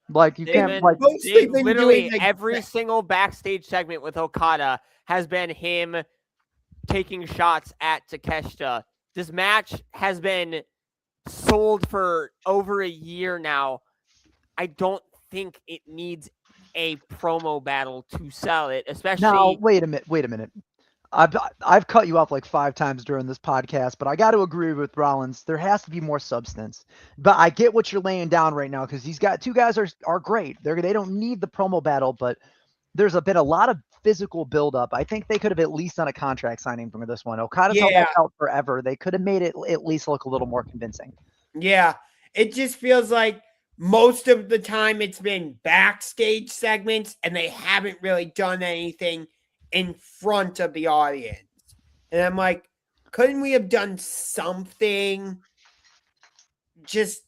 Speaker 2: Like you
Speaker 3: They've
Speaker 2: can't
Speaker 3: been-
Speaker 2: like
Speaker 1: mostly
Speaker 3: They've
Speaker 1: been
Speaker 3: literally
Speaker 1: doing like
Speaker 3: every single backstage segment with Okada has been him taking shots at Takeshita. This match has been sold for over a year now. I don't think it needs a promo battle to sell it, especially.
Speaker 2: now. Wait a minute. I've cut you off like 5 times during this podcast, but I got to agree with Rollins. There has to be more substance. But I get what you're laying down right now because these two guys are great. They don't need the promo battle, but there's been a lot of physical buildup. I think they could have at least done a contract signing from this one. Okada's held that out forever. They could have made it at least look a little more convincing.
Speaker 1: Yeah, it just feels like most of the time it's been backstage segments and they haven't really done anything in front of the audience. And I'm like, couldn't we have done something just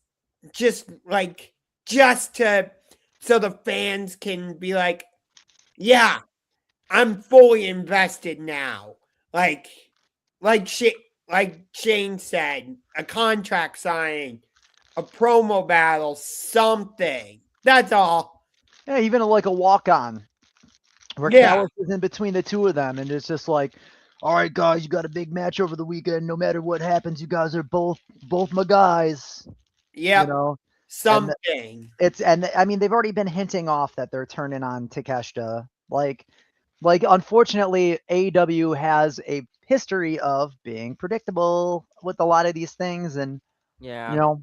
Speaker 1: to so the fans can be like, yeah, I'm fully invested now. Like Shane said, a contract signing, a promo battle, something. That's all.
Speaker 2: Yeah, even like a walk-on where Callis is in between the two of them, and it's just like, all right, guys, you got a big match over the weekend. No matter what happens, you guys are both my guys.
Speaker 1: Yeah,
Speaker 2: you know,
Speaker 1: something.
Speaker 2: I mean, they've already been hinting off that they're turning on Takeshita. Like unfortunately, AEW has a history of being predictable with a lot of these things, and
Speaker 3: yeah.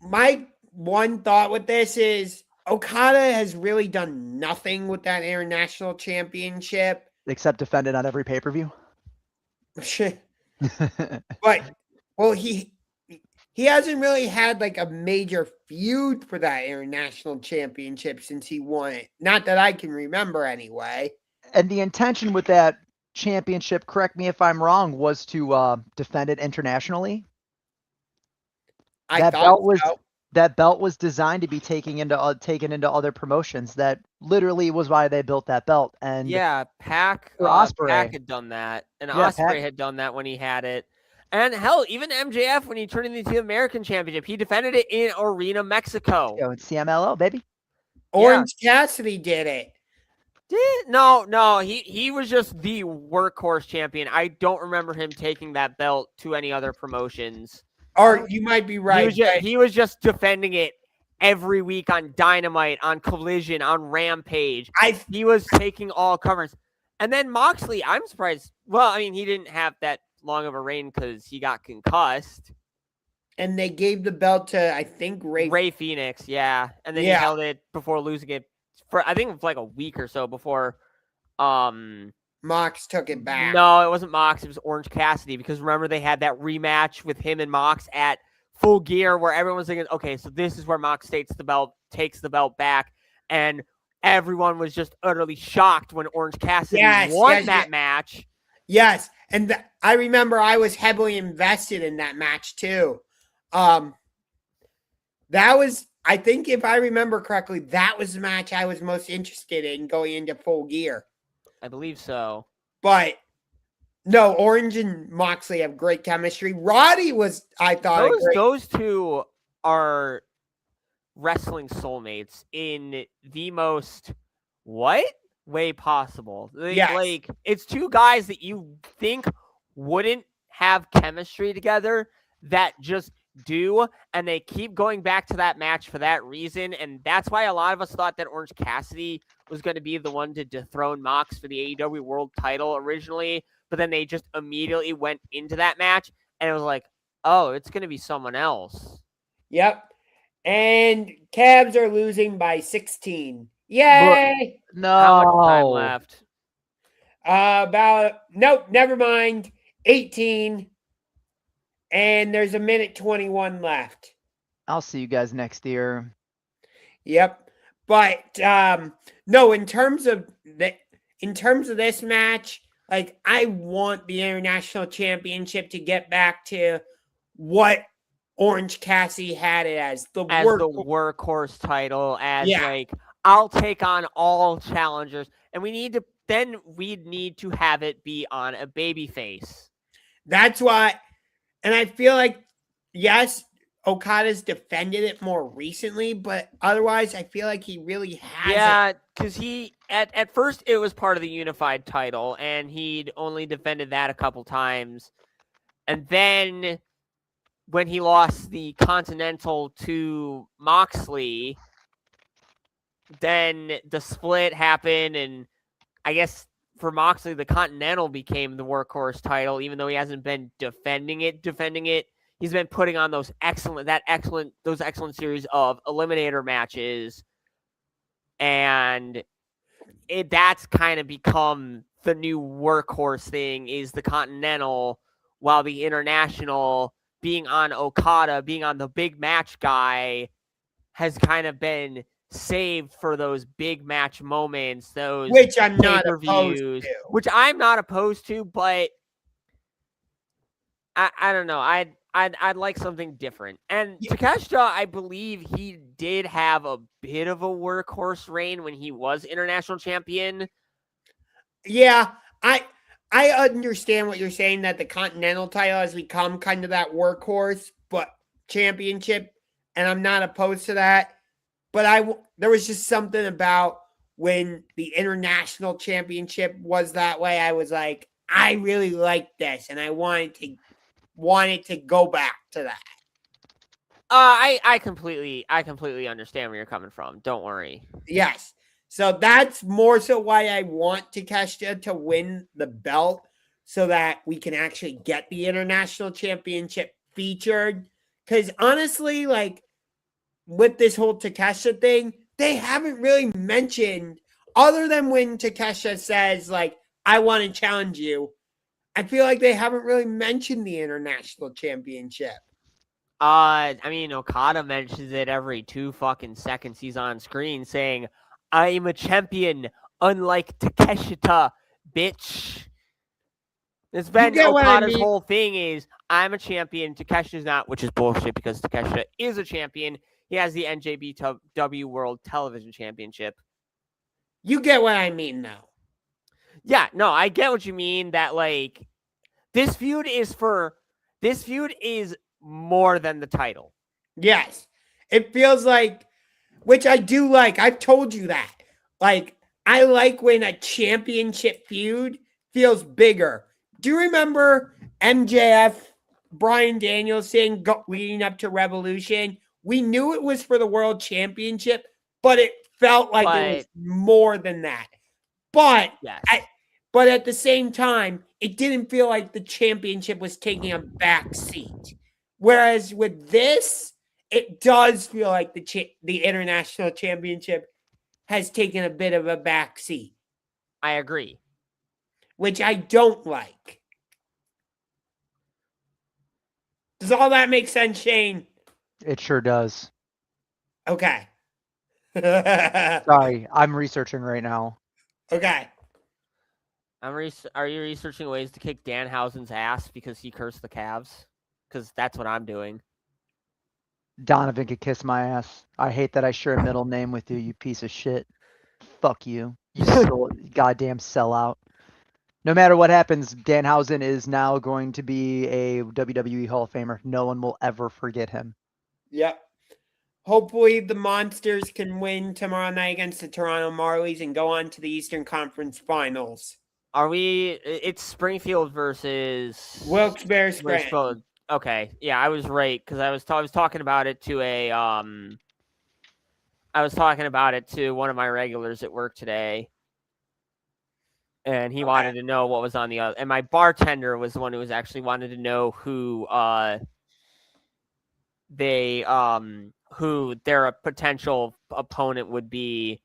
Speaker 1: My one thought with this is Okada has really done nothing with that international championship
Speaker 2: except defend it on every pay-per-view.
Speaker 1: But he hasn't really had like a major feud for that international championship since he won it. Not that I can remember anyway.
Speaker 2: And the intention with that championship, correct me if I'm wrong, was to defend it internationally. That belt was designed to be taken into other promotions. That literally was why they built that belt. And
Speaker 3: Pac had done that, and Ospreay had done that when he had it. And hell, even MJF, when he turned into the American Championship, he defended it in Arena, Mexico.
Speaker 2: It's CMLL, baby.
Speaker 1: Orange Cassidy did it.
Speaker 3: No, he was just the workhorse champion. I don't remember him taking that belt to any other promotions.
Speaker 1: Or you might be right.
Speaker 3: He was just defending it every week on Dynamite, on Collision, on Rampage. He was taking all covers. And then Moxley, I'm surprised. Well, I mean, he didn't have that long of a reign because he got concussed.
Speaker 1: And they gave the belt to, I think,
Speaker 3: Ray Phoenix, yeah. And then he held it before losing it for, I think, like a week or so before
Speaker 1: Mox took it back.
Speaker 3: No, it wasn't Mox. It was Orange Cassidy, because remember they had that rematch with him and Mox at Full Gear where everyone was thinking, okay, so this is where Mox takes the belt back, and everyone was just utterly shocked when Orange Cassidy won that match.
Speaker 1: Yes, and I remember I was heavily invested in that match too. That was, I think if I remember correctly, that was the match I was most interested in going into Full Gear.
Speaker 3: I believe so.
Speaker 1: But no, Orange and Moxley have great chemistry. Roddy was, I thought,
Speaker 3: those two are wrestling soulmates in the most way possible. Like, it's two guys that you think wouldn't have chemistry together that just do, and they keep going back to that match for that reason. And that's why a lot of us thought that Orange Cassidy was going to be the one to dethrone Mox for the AEW World title originally, but then they just immediately went into that match and it was like, oh, it's going to be someone else.
Speaker 1: Yep. And Cavs are losing by 16. Yay!
Speaker 2: No.
Speaker 3: How much time left?
Speaker 1: Nope, never mind. 18. And there's a minute 21 left.
Speaker 2: I'll see you guys next year.
Speaker 1: Yep. But no, in terms of this match, like, I want the International Championship to get back to what Orange Cassidy had it as the
Speaker 3: workhorse title, like, I'll take on all challengers, and we'd need to have it be on a babyface.
Speaker 1: That's why, and I feel like, yes, Okada's defended it more recently, but otherwise, I feel like he really hasn't.
Speaker 3: Yeah, because he at first it was part of the unified title, and he'd only defended that a couple times, and then when he lost the Continental to Moxley, then the split happened, and I guess for Moxley, the Continental became the workhorse title, even though he hasn't been defending it. He's been putting on those excellent series of eliminator matches, and that's kind of become the new workhorse thing, is the Continental, while the International, being on Okada, being on the big match guy, has kind of been saved for those big match moments, those
Speaker 1: Which I'm not opposed
Speaker 3: pay-per-views,
Speaker 1: to.
Speaker 3: which I'm not opposed to, but I don't know. I'd like something different. And Takeshita, I believe he did have a bit of a workhorse reign when he was international champion.
Speaker 1: Yeah, I understand what you're saying, that the Continental title has become kind of that workhorse but championship, and I'm not opposed to that. But there was just something about when the International Championship was that way. I was like, I really like this, and I wanted to go back to that.
Speaker 3: I completely understand where you're coming from. Don't worry.
Speaker 1: Yes. So that's more so why I want Takeshita to win the belt, so that we can actually get the International Championship featured. Because honestly, like, with this whole Takeshita thing, they haven't really mentioned, other than when Takeshita says, like, I want to challenge you, I feel like they haven't really mentioned the International Championship.
Speaker 3: I mean, Okada mentions it every 2 fucking seconds he's on screen, saying, I'm a champion, unlike Takeshita, bitch. It's been Okada's whole thing is, I'm a champion, Takeshita's not, which is bullshit because Takeshita is a champion. He has the NJPW World Television Championship.
Speaker 1: You get what I mean, though.
Speaker 3: Yeah, no, I get what you mean, that, like, this feud is more than the title.
Speaker 1: Yes. It feels like, which I do like. I've told you that. Like, I like when a championship feud feels bigger. Do you remember MJF, Bryan Danielson leading up to Revolution? We knew it was for the World Championship, but it felt like it was more than that. But
Speaker 3: yes.
Speaker 1: But at the same time, it didn't feel like the championship was taking a back seat. Whereas with this, it does feel like the International Championship has taken a bit of a back seat.
Speaker 3: I agree.
Speaker 1: Which I don't like. Does all that make sense, Shane?
Speaker 2: It sure does.
Speaker 1: Okay.
Speaker 2: Sorry, I'm researching right now.
Speaker 1: Okay.
Speaker 3: Are you researching ways to kick Danhausen's ass because he cursed the Cavs? Because that's what I'm doing.
Speaker 2: Donovan could kiss my ass. I hate that I share a middle name with you, you piece of shit. Fuck you. You goddamn sellout. No matter what happens, Danhausen is now going to be a WWE Hall of Famer. No one will ever forget him.
Speaker 1: Yep. Hopefully the Monsters can win tomorrow night against the Toronto Marlies and go on to the Eastern Conference Finals.
Speaker 3: It's Springfield versus
Speaker 1: Wilkes-Barre Scranton.
Speaker 3: Okay, yeah, I was right, because I was talking about it to one of my regulars at work today, and he wanted to know what was on the other. And my bartender was the one who was actually wanted to know who their potential opponent would be.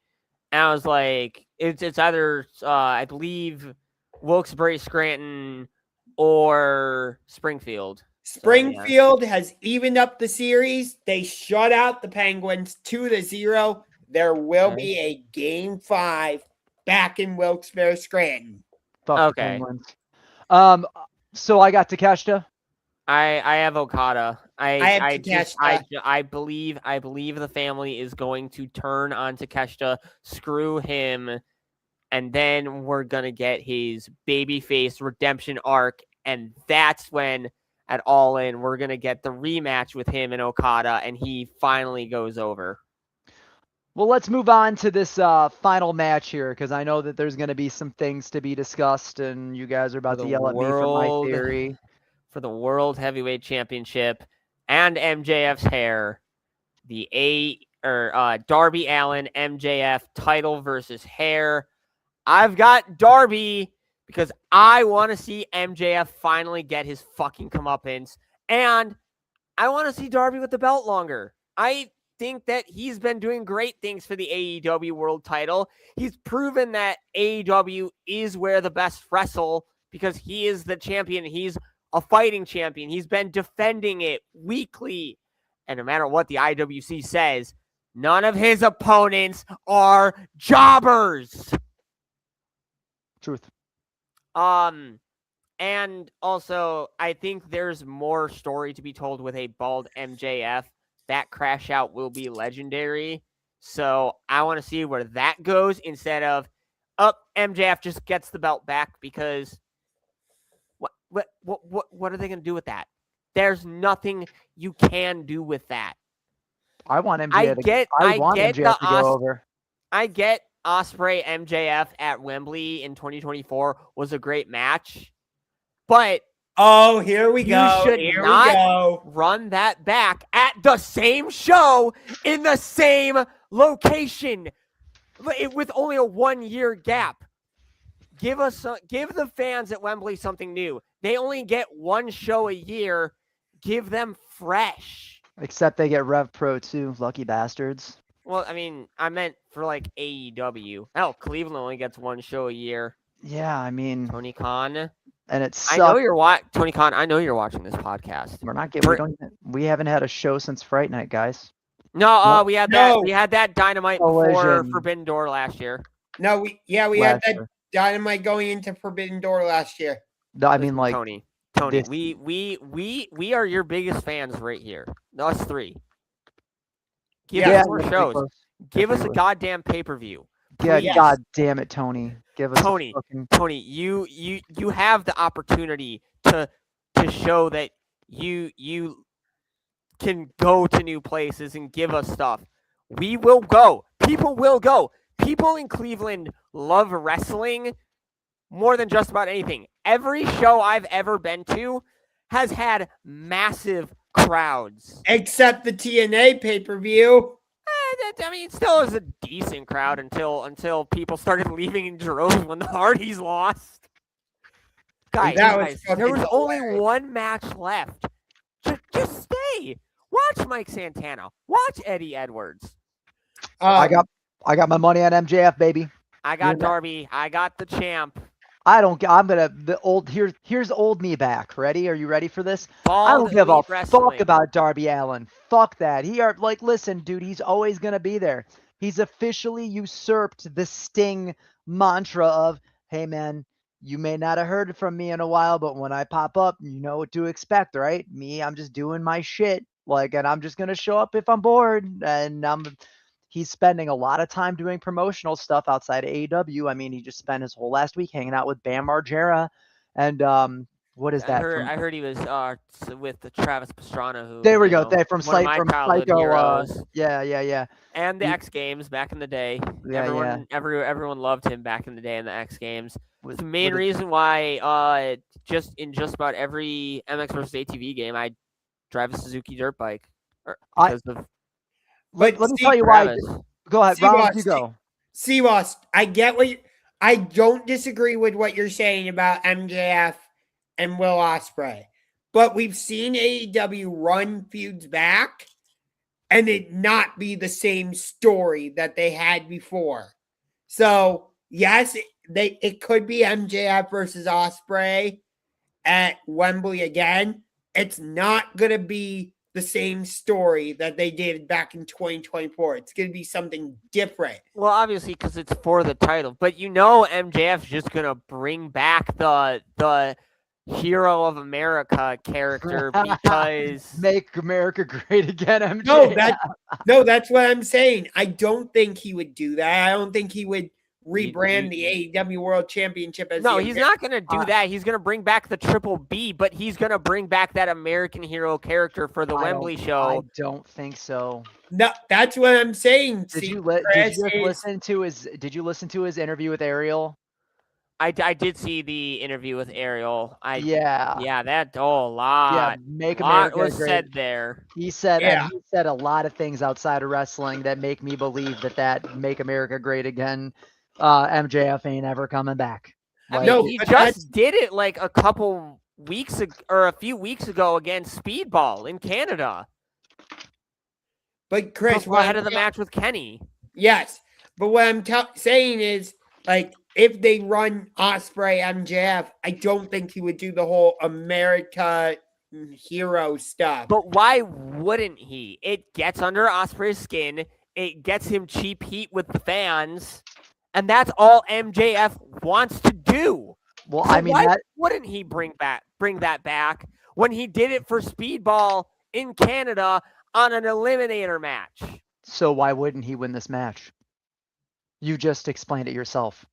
Speaker 3: And I was like, it's either I believe Wilkes-Barre Scranton or Springfield.
Speaker 1: Springfield has evened up the series. They shut out the Penguins 2-0. There will be a Game 5 back in Wilkes-Barre Scranton.
Speaker 2: Fuck the Penguins. So I got Takeshita.
Speaker 3: I have Okada.
Speaker 1: I
Speaker 3: believe the family is going to turn on Takeshita, screw him, and then we're gonna get his babyface redemption arc And that's when at All In, we're going to get the rematch with him and Okada, and he finally goes over.
Speaker 2: Well, let's move on to this final match here, because I know that there's going to be some things to be discussssed, and you guys are about to yell at me for my theory.
Speaker 3: For the World Heavyweight Championship and MJF's hair, the Darby Allin MJF title versus hair. I've got Darby because I want to see MJF finally get his fucking comeuppance, and I want to see Darby with the belt longer. I think that he's been doing great things for the AEW World title. He's proven that AEW is where the best wrestle because he is the champion. He's a fighting champion. He's been defending it weekly. And no matter what the IWC says, none of his opponents are jobbers.
Speaker 2: Truth.
Speaker 3: And also, I think there's more story to be told with a bald MJF. That crash out will be legendary. So I want to see where that goes instead of MJF just gets the belt back because what are they going to do with that? There's nothing you can do with that.
Speaker 2: I want MJF to go over.
Speaker 3: I get Ospreay MJF at Wembley in 2024 was a great match, but
Speaker 1: here we go.
Speaker 3: You should not run that back at the same show in the same location with only a 1-year gap. Give the fans at Wembley something new. They only get one show a year. Give them fresh.
Speaker 2: Except they get Rev Pro too, lucky bastards.
Speaker 3: Well, I mean, I meant for like AEW. Hell, Cleveland only gets one show a year.
Speaker 2: Yeah, I mean,
Speaker 3: Tony Khan.
Speaker 2: And it sucks.
Speaker 3: Tony Khan. I know you're watching this podcast.
Speaker 2: We haven't had a show since Fright Night, guys.
Speaker 3: No, we had that Dynamite before Forbidden Door last year.
Speaker 1: No, we had that Dynamite going into Forbidden Door last year.
Speaker 2: No, I mean, like
Speaker 3: Tony, we are your biggest fans right here. Us three. Give us more shows. Give us a goddamn pay-per-view.
Speaker 2: Yeah, God damn it, Tony. Give us
Speaker 3: Tony. Tony, you have the opportunity to show that you can go to new places and give us stuff. We will go. People will go. People in Cleveland love wrestling more than just about anything. Every show I've ever been to has had massive crowds.
Speaker 1: Except the TNA pay-per-view.
Speaker 3: I mean, it still is a decent crowd until people started leaving in droves when the Hardys lost. Guys, there was only one match left. Just stay. Watch Mike Santana. Watch Eddie Edwards.
Speaker 2: I got my money on MJF, baby.
Speaker 3: I got Darby. I got the champ.
Speaker 2: Here's old me back. Ready? Are you ready for this?
Speaker 3: Bald
Speaker 2: I don't give a
Speaker 3: wrestling.
Speaker 2: fuck about Darby Allin. Fuck that. Listen, dude, he's always gonna be there. He's officially usurped the Sting mantra of, hey man, you may not have heard from me in a while, but when I pop up, you know what to expect, right? I'm just doing my shit. And I'm just gonna show up if I'm bored. And he's spending a lot of time doing promotional stuff outside of AEW. I mean, he just spent his whole last week hanging out with Bam Margera. And what is that?
Speaker 3: I heard he was with the Travis Pastrana.
Speaker 2: There we go. From
Speaker 3: Psycho.
Speaker 2: Yeah.
Speaker 3: And the X Games back in the day. Everyone loved him back in the day in the X Games. The main reason why just about every MX versus ATV game, I drive a Suzuki dirt bike.
Speaker 2: Let me tell you why. Go ahead, Rob. You go.
Speaker 1: Ross, I get I don't disagree with what you're saying about MJF and Will Ospreay, but we've seen AEW run feuds back and it not be the same story that they had before. So yes, it could be MJF versus Ospreay at Wembley again. It's not going to be the same story that they did back in 2024. It's going to be something different.
Speaker 3: Well, obviously, because it's for the title. But MJF's just going to bring back the Hero of America character because...
Speaker 2: Make America great again, MJF.
Speaker 1: No, that's what I'm saying. I don't think he would do that. I don't think he would rebrand the AEW World Championship as
Speaker 3: No,
Speaker 1: the
Speaker 3: he's not going to do
Speaker 2: Uh,
Speaker 3: that. He's going to bring back the Triple B, but he's going to bring back that American hero character for the Wembley
Speaker 2: I
Speaker 3: show.
Speaker 2: don't think so.
Speaker 1: No, that's what I'm saying.
Speaker 2: Did
Speaker 1: See,
Speaker 2: you
Speaker 1: Chris,
Speaker 2: just
Speaker 1: is-
Speaker 2: listen to his? Did you listen to his interview with Ariel?
Speaker 3: I did see the interview with Ariel.
Speaker 2: Yeah.
Speaker 3: That a lot.
Speaker 2: Make
Speaker 3: lot
Speaker 2: America
Speaker 3: was
Speaker 2: great.
Speaker 3: said there.
Speaker 2: He said,
Speaker 1: Yeah.
Speaker 2: and he said a lot of things outside of wrestling that make me believe that Make America Great Again, MJF ain't ever coming back.
Speaker 3: I
Speaker 2: Like,
Speaker 3: mean,
Speaker 1: No,
Speaker 3: he
Speaker 1: but
Speaker 3: just did it like a couple weeks or a few weeks ago against Speedball in Canada.
Speaker 1: but Chris,
Speaker 3: Before ahead of the match with Kenny.
Speaker 1: yes, but what I'm saying is, like, if they run Osprey MJF, I don't think he would do the whole America hero stuff.
Speaker 3: But why wouldn't he? It gets under Osprey's skin. It gets him cheap heat with the fans. And that's all MJF wants to do.
Speaker 2: well,
Speaker 3: So
Speaker 2: I mean,
Speaker 3: why wouldn't he bring that back when he did it for Speedball in Canada on an eliminator match?
Speaker 2: so why wouldn't he win this match? You just explained it yourself.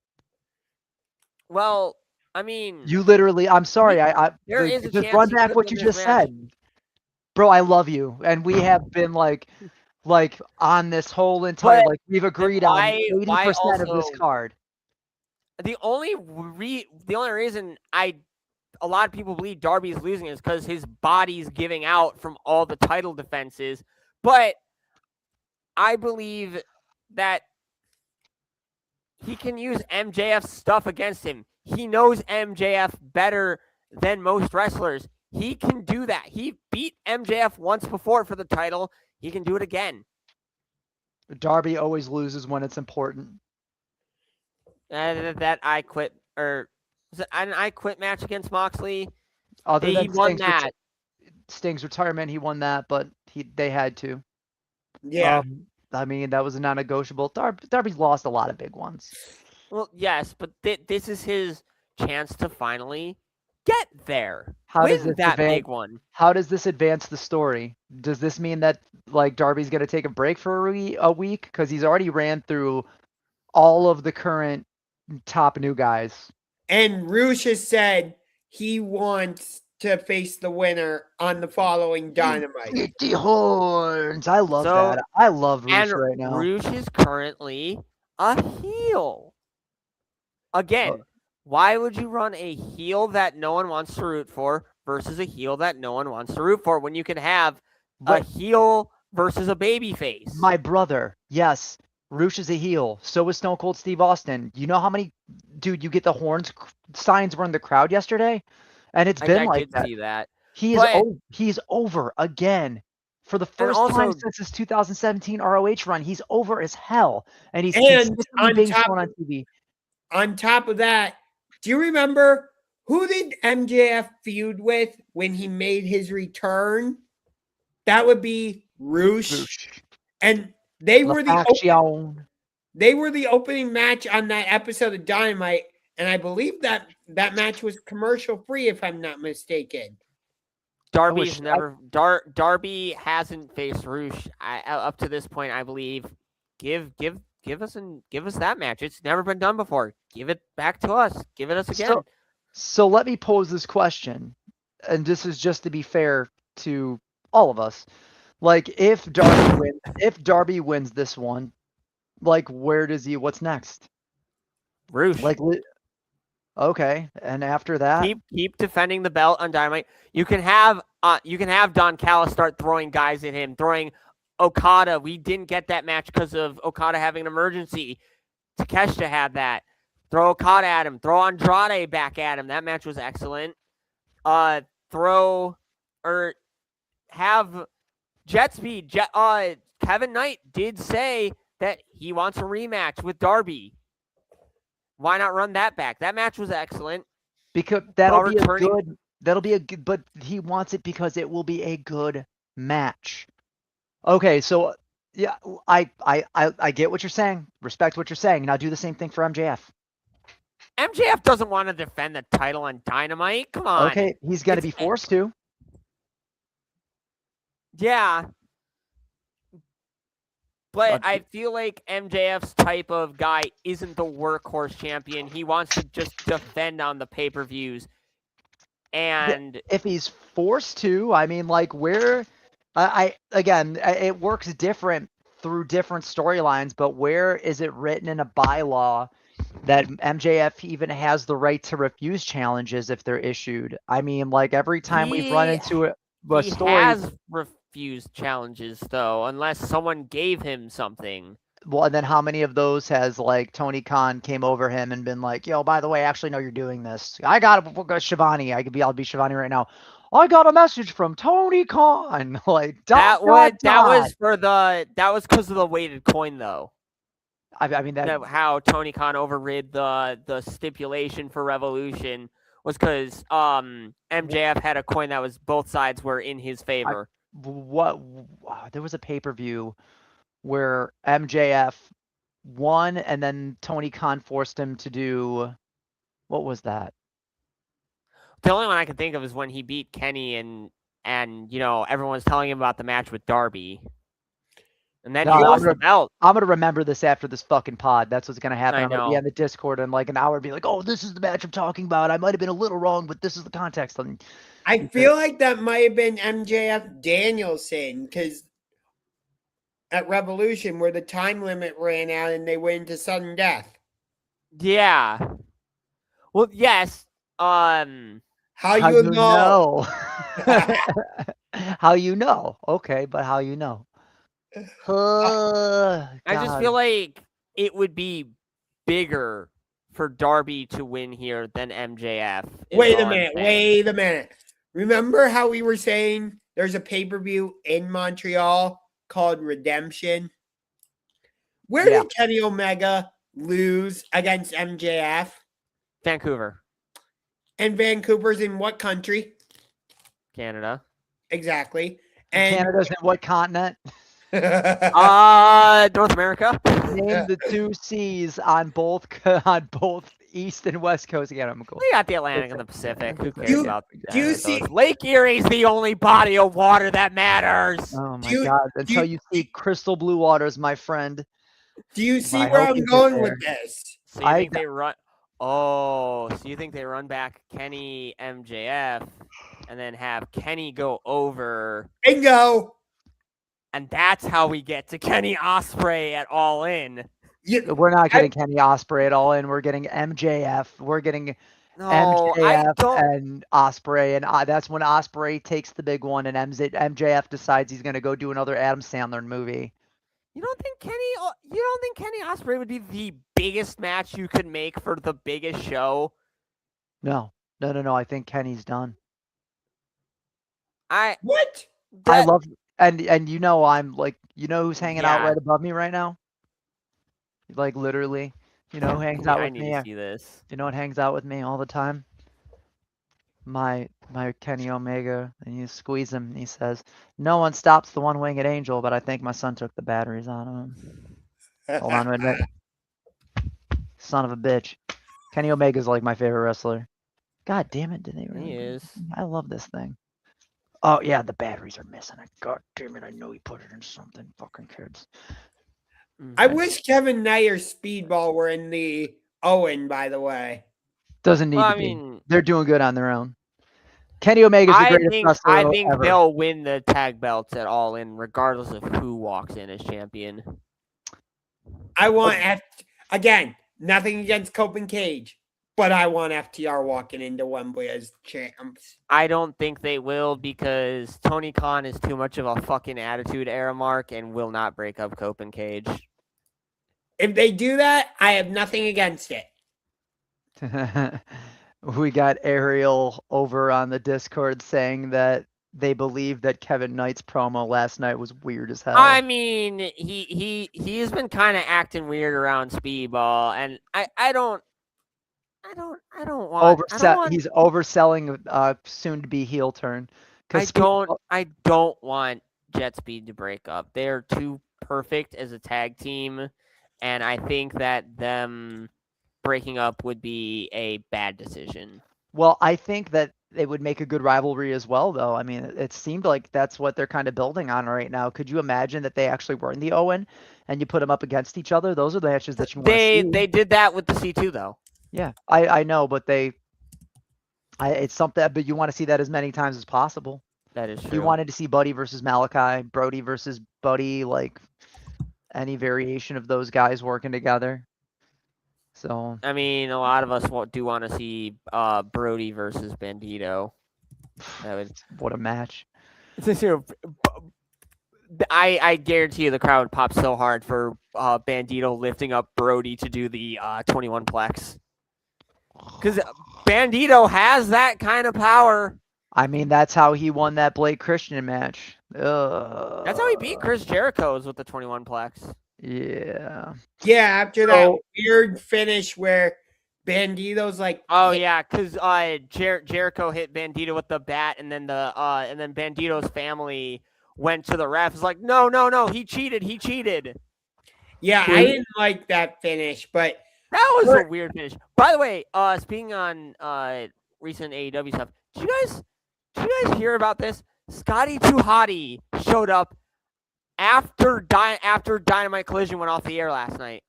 Speaker 3: Well, I mean,
Speaker 2: You literally, I'm sorry,
Speaker 3: There is a
Speaker 2: just
Speaker 3: chance
Speaker 2: run
Speaker 3: he
Speaker 2: back
Speaker 3: could
Speaker 2: what
Speaker 3: win
Speaker 2: you
Speaker 3: this
Speaker 2: just
Speaker 3: match.
Speaker 2: said. Bro, I love you. And we have been like on this whole entire,
Speaker 3: But
Speaker 2: like we've agreed on
Speaker 3: why
Speaker 2: 80% of this
Speaker 3: also-
Speaker 2: card.
Speaker 3: the only reason a lot of people believe Darby's losing is because his body's giving out from all the title defenses. But I believe that he can use MJF's stuff against him. He knows MJF better than most wrestlers. He can do that. He beat MJF once before for the title. He can do it again.
Speaker 2: Darby always loses when it's important.
Speaker 3: That I quit, or was it an I quit match against Moxley?
Speaker 2: Other
Speaker 3: He
Speaker 2: than
Speaker 3: won
Speaker 2: Sting's
Speaker 3: that.
Speaker 2: Sting's retirement, he won that, but they had to.
Speaker 1: Yeah,
Speaker 2: I mean, that was a non-negotiable. Darby's lost a lot of big ones.
Speaker 3: Well, yes, but this is his chance to finally get there.
Speaker 2: How does
Speaker 3: Win
Speaker 2: this
Speaker 3: that
Speaker 2: advance?
Speaker 3: big one.
Speaker 2: How does this advance the story? Does this mean that like Darby's going to take a break for a week because he's already ran through all of the current top new guys?
Speaker 1: and Roosh has said he wants to face the winner on the following Dynamite.
Speaker 2: Hit the horns! I love
Speaker 3: So-
Speaker 2: that. I love Roosh
Speaker 3: And
Speaker 2: right now.
Speaker 3: Rouge is currently a heel. Again, why would you run a heel that no one wants to root for versus a heel that no one wants to root for when you can have a
Speaker 2: But
Speaker 3: heel versus a baby face?
Speaker 2: my brother, yes, Roosh is a heel. So is Stone Cold Steve Austin. You know how many, dude? You get the horns signs were in the crowd yesterday, and it's been
Speaker 3: I
Speaker 2: like
Speaker 3: did
Speaker 2: that.
Speaker 3: see that.
Speaker 2: He's
Speaker 3: But-
Speaker 2: he's over again for the first
Speaker 3: also-
Speaker 2: time since his 2017 ROH run. He's over as hell, and he's
Speaker 1: And
Speaker 2: consistently
Speaker 1: on
Speaker 2: being
Speaker 1: top
Speaker 2: shown on
Speaker 1: of-
Speaker 2: TV.
Speaker 1: On top of that, do you remember who did MJF feud with when he made his return? That would be Roosh.
Speaker 2: Roosh.
Speaker 1: And they
Speaker 2: La
Speaker 1: were the
Speaker 2: Faction.
Speaker 1: they were the opening match on that episode of Dynamite, and I believe that match was commercial free, if I'm not mistaken.
Speaker 3: Darby's
Speaker 2: I-
Speaker 3: never Darby hasn't faced Roosh up to this point. I believe. Give us that match. It's never been done before. Give it back to us. Give it us again.
Speaker 2: So let me pose this question, and this is just to be fair to all of us. Like, if Darby wins this one, like, what's next?
Speaker 3: Roosh.
Speaker 2: Like, okay, and after that,
Speaker 3: keep defending the belt on Dynamite. You can have Don Callis start throwing guys at him, throwing Okada. We didn't get that match because of Okada having an emergency. Takeshita had that. Throw Okada at him. Throw Andrade back at him. That match was excellent. Have Jet Speed. Kevin Knight did say that he wants a rematch with Darby. Why not run that back? That match was excellent.
Speaker 2: because that'll
Speaker 3: While
Speaker 2: be
Speaker 3: returning-
Speaker 2: a good, but he wants it because it will be a good match. Okay, so yeah, I get what you're saying. Respect what you're saying. Now do the same thing for MJF.
Speaker 3: MJF doesn't want to defend the title on Dynamite. Come on.
Speaker 2: Okay, he's gonna be
Speaker 3: It's-
Speaker 2: forced to.
Speaker 3: Oh, Yeah. But I feel like MJF's type of guy isn't the workhorse champion. He wants to just defend on the pay-per-views. And
Speaker 2: if he's forced to, I mean, like where, it works different through different storylines, but where is it written in a bylaw that MJF even has the right to refuse challenges if they're issued? I mean, like every time we've run into a
Speaker 3: he
Speaker 2: story,
Speaker 3: has refused challenges though, unless someone gave him something.
Speaker 2: well, and then how many of those has like Tony Khan came over him and been like, yo, by the way, actually, no, you're doing this. I got Shivani. I'll be Shivani right now. I got a message from Tony Khan. Like
Speaker 3: that was because of the weighted coin though.
Speaker 2: I mean that
Speaker 3: how Tony Khan overrid the stipulation for Revolution was because MJF had a coin that was both sides were in his favor.
Speaker 2: There was a pay-per-view where MJF won and then Tony Khan forced him to do, what was that?
Speaker 3: The only one I can think of is when he beat Kenny and everyone's telling him about the match with Darby. And then he lost the belt.
Speaker 2: I'm going to remember this after this fucking pod. That's what's going to happen.
Speaker 3: I
Speaker 2: I'm going to be
Speaker 3: know.
Speaker 2: on the Discord in like an hour and be like, oh, this is the match I'm talking about. I might have been a little wrong, but this is the context.
Speaker 1: I feel like that might have been MJF Danielson because at Revolution where the time limit ran out and they went into sudden death.
Speaker 3: Yeah. Well, yes.
Speaker 1: How you know?
Speaker 2: How you know? Okay, but how you know?
Speaker 3: I just feel like it would be bigger for Darby to win here than MJF.
Speaker 1: Wait a minute. Remember how we were saying there's a pay-per-view in Montreal called Redemption? Where did Kenny Omega lose against MJF?
Speaker 3: Vancouver.
Speaker 1: And Vancouver's in what country?
Speaker 3: Canada.
Speaker 1: Exactly. And
Speaker 2: Canada's in what continent?
Speaker 3: North America.
Speaker 2: Name the two seas on both East and West Coast. Again, I'm cool.
Speaker 3: We got the Atlantic and the Pacific. Who cares about
Speaker 1: you see
Speaker 3: Lake Erie's the only body of water that matters.
Speaker 2: Oh my god! Until you see crystal blue waters, my friend.
Speaker 1: Do you see where I'm going with this?
Speaker 3: So you think they run? Oh, so you think they run back Kenny MJF, and then have Kenny go over?
Speaker 1: Bingo.
Speaker 2: And
Speaker 3: that's how we get to Kenny Ospreay at All In.
Speaker 2: We're not getting Kenny Ospreay at All In. We're getting MJF. We're getting MJF and Ospreay, and that's when Ospreay takes the big one, and MJF decides he's going to go do another Adam Sandler movie.
Speaker 3: You don't think Kenny Ospreay would be the biggest match you could make for the biggest show?
Speaker 2: No. I think Kenny's done.
Speaker 1: What?
Speaker 2: I love. And I'm like, who's hanging out right above me right now? Like literally, who hangs out with me?
Speaker 3: I need to see this.
Speaker 2: You know what hangs out with me all the time? My Kenny Omega, and you squeeze him, and he says, "No one stops the one-winged angel, but I think my son took the batteries out of him." Hold on a minute. Son of a bitch. Kenny Omega's like my favorite wrestler. God damn it, did they really?
Speaker 3: He is.
Speaker 2: I love this thing. Oh, yeah, the batteries are missing. God damn it, I know he put it in something. Fucking kids.
Speaker 1: I wish Kevin Knight or Speedball were in the Owen, by the way.
Speaker 2: Doesn't need to be. They're doing good on their own. Kenny Omega's the greatest wrestler
Speaker 3: I think
Speaker 2: ever.
Speaker 3: They'll win the tag belts at All In, regardless of who walks in as champion.
Speaker 1: I want again, nothing against Cope and Cage. But I want FTR walking into Wembley as champs.
Speaker 3: I don't think they will because Tony Khan is too much of a fucking attitude era mark and will not break up Cope and Cage.
Speaker 1: If they do that, I have nothing against it.
Speaker 2: We got Ariel over on the Discord saying that they believe that Kevin Knight's promo last night was weird as hell.
Speaker 3: I mean, he's been kind of acting weird around Speedball, and I don't want.
Speaker 2: He's overselling soon to be heel turn.
Speaker 3: I don't want Jet Speed to break up. They're too perfect as a tag team, and I think that them breaking up would be a bad decision.
Speaker 2: Well, I think that it would make a good rivalry as well, though. I mean, it seemed like that's what they're kind of building on right now. Could you imagine that they actually were in the Owen and you put them up against each other? Those are the matches that you want to see.
Speaker 3: They did that with the C2 though.
Speaker 2: Yeah, I know, but it's something, but you want to see that as many times as possible.
Speaker 3: That is true.
Speaker 2: You wanted to see Buddy versus Malachi, Brody versus Buddy, like any variation of those guys working together. So
Speaker 3: I mean, a lot of us do want to see Brody versus Bandito. That would
Speaker 2: what a match.
Speaker 3: I guarantee you the crowd would pop so hard for Bandito lifting up Brody to do the 21 plex. Because Bandito has that kind of power.
Speaker 2: I mean, that's how he won that Blake Christian match.
Speaker 3: That's how he beat Chris Jericho's with the 21 plex.
Speaker 2: Yeah.
Speaker 1: Yeah, after that weird finish where Bandito's like,
Speaker 3: oh yeah, because Jericho hit Bandito with the bat, and then then Bandito's family went to the ref. It's like, no, he cheated.
Speaker 1: Yeah, I didn't like that finish, but
Speaker 3: that was a weird finish. By the way, speaking on recent AEW stuff, did you guys hear about this? Scotty 2 Hotty showed up after Dynamite Collision went off the air last night.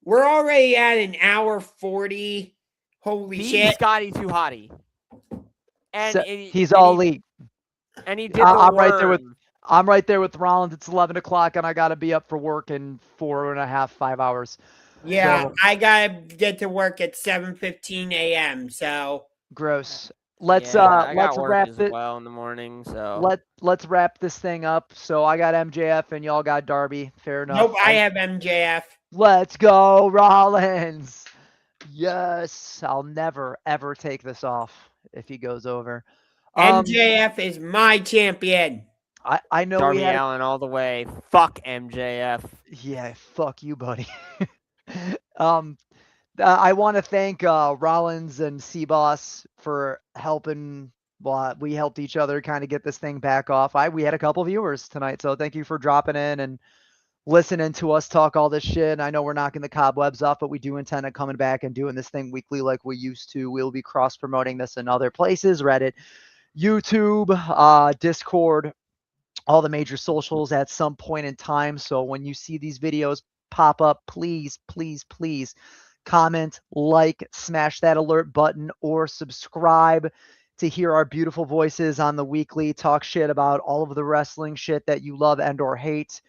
Speaker 1: We're already at an hour 40. Holy shit.
Speaker 3: Scotty 2 Hotty. And
Speaker 2: so he's all elite.
Speaker 3: And he did
Speaker 2: I'm right there with Rollins. It's 11 o'clock and I got to be up for work in 5 hours.
Speaker 1: Yeah,
Speaker 2: so,
Speaker 1: I got to get to work at 7:15 a.m. So
Speaker 2: gross. Let's
Speaker 3: wrap it well in the morning. So
Speaker 2: let's wrap this thing up. So I got MJF and y'all got Darby. Fair enough.
Speaker 1: Nope, I have MJF.
Speaker 2: Let's go, Rollins. Yes, I'll never ever take this off if he goes over.
Speaker 1: MJF is my champion.
Speaker 2: I know
Speaker 3: Darby Allin all the way. Fuck MJF.
Speaker 2: Yeah, fuck you, buddy. I want to thank Rollins and C-Boss for helping. Well, we helped each other kind of get this thing back off. We had a couple viewers tonight, so thank you for dropping in and listening to us talk all this shit. I know we're knocking the cobwebs off, but we do intend on coming back and doing this thing weekly like we used to. We'll be cross-promoting this in other places, Reddit, YouTube, Discord, all the major socials at some point in time. So when you see these videos pop up, please, please, please comment, like, smash that alert button, or subscribe to hear our beautiful voices on the weekly, talk shit about all of the wrestling shit that you love and or hate.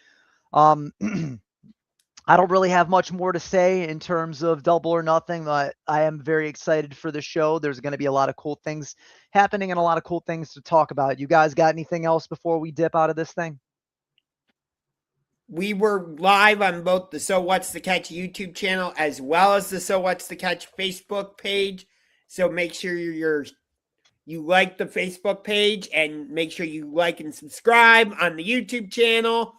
Speaker 2: I don't really have much more to say in terms of Double or Nothing, but I am very excited for the show. There's going to be a lot of cool things happening and a lot of cool things to talk about. You guys got anything else before we dip out of this thing?
Speaker 1: We were live on both the So What's the Catch YouTube channel as well as the So What's the Catch Facebook page. So make sure you like the Facebook page and make sure you like and subscribe on the YouTube channel.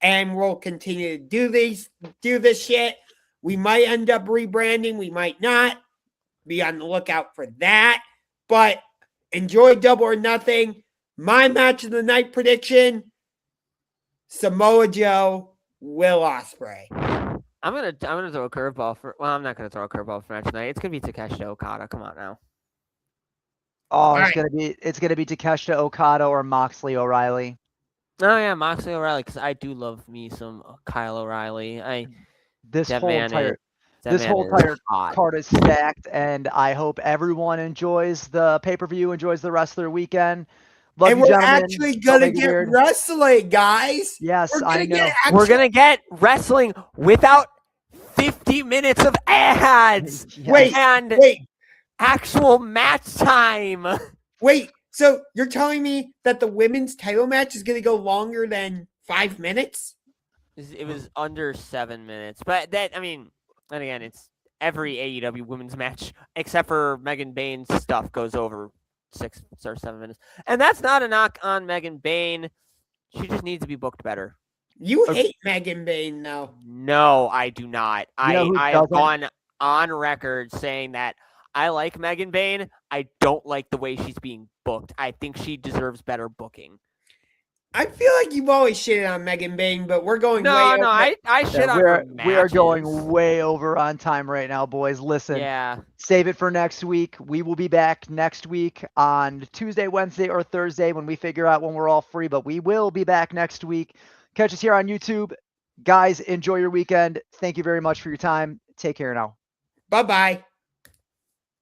Speaker 1: And we'll continue to do this shit. We might end up rebranding. We might not. Be on the lookout for that. But enjoy Double or Nothing. My match of the night prediction: Samoa Joe, Will Ospreay.
Speaker 3: I'm gonna throw a curveball for. Well, I'm not gonna throw a curveball for match tonight. It's gonna be Takeshita Okada. Come on now.
Speaker 2: Oh, it's gonna be Takeshita Okada or Moxley O'Reilly.
Speaker 3: Oh yeah, Moxley O'Reilly, because I do love me some Kyle O'Reilly.
Speaker 2: This whole entire card is stacked, and I hope everyone enjoys the pay-per-view, enjoys the rest of their weekend. Love
Speaker 1: and
Speaker 2: you,
Speaker 1: we're
Speaker 2: gentlemen.
Speaker 1: actually gonna get wrestling, guys.
Speaker 2: Yes, I know.
Speaker 3: We're gonna get wrestling without 50 minutes of ads.
Speaker 2: Yes.
Speaker 1: Wait.
Speaker 3: Actual match time.
Speaker 1: Wait. So you're telling me that the women's title match is going to go longer than 5 minutes?
Speaker 3: It was under 7 minutes. But and again, it's every AEW women's match, except for Megan Bane's stuff, goes over 6 or 7 minutes. And that's not a knock on Megan Bane. She just needs to be booked better.
Speaker 1: You hate Megan Bane, though.
Speaker 3: No, I do not.
Speaker 2: You know
Speaker 3: I have gone on record saying that I like Megan Bane. I don't like the way she's being booked. I think she deserves better booking.
Speaker 1: I feel like you've always shitted on Megan Bayne, but we're going way
Speaker 3: No,
Speaker 1: over.
Speaker 3: I shit on
Speaker 2: we
Speaker 3: her
Speaker 2: are going
Speaker 3: matches.
Speaker 2: way over on time right now, boys. Listen,
Speaker 3: Yeah.
Speaker 2: save it for next week. We will be back next week on Tuesday, Wednesday, or Thursday when we figure out when we're all free, but we will be back next week. Catch us here on YouTube. Guys, enjoy your weekend. Thank you very much for your time. Take care now.
Speaker 1: Bye-bye.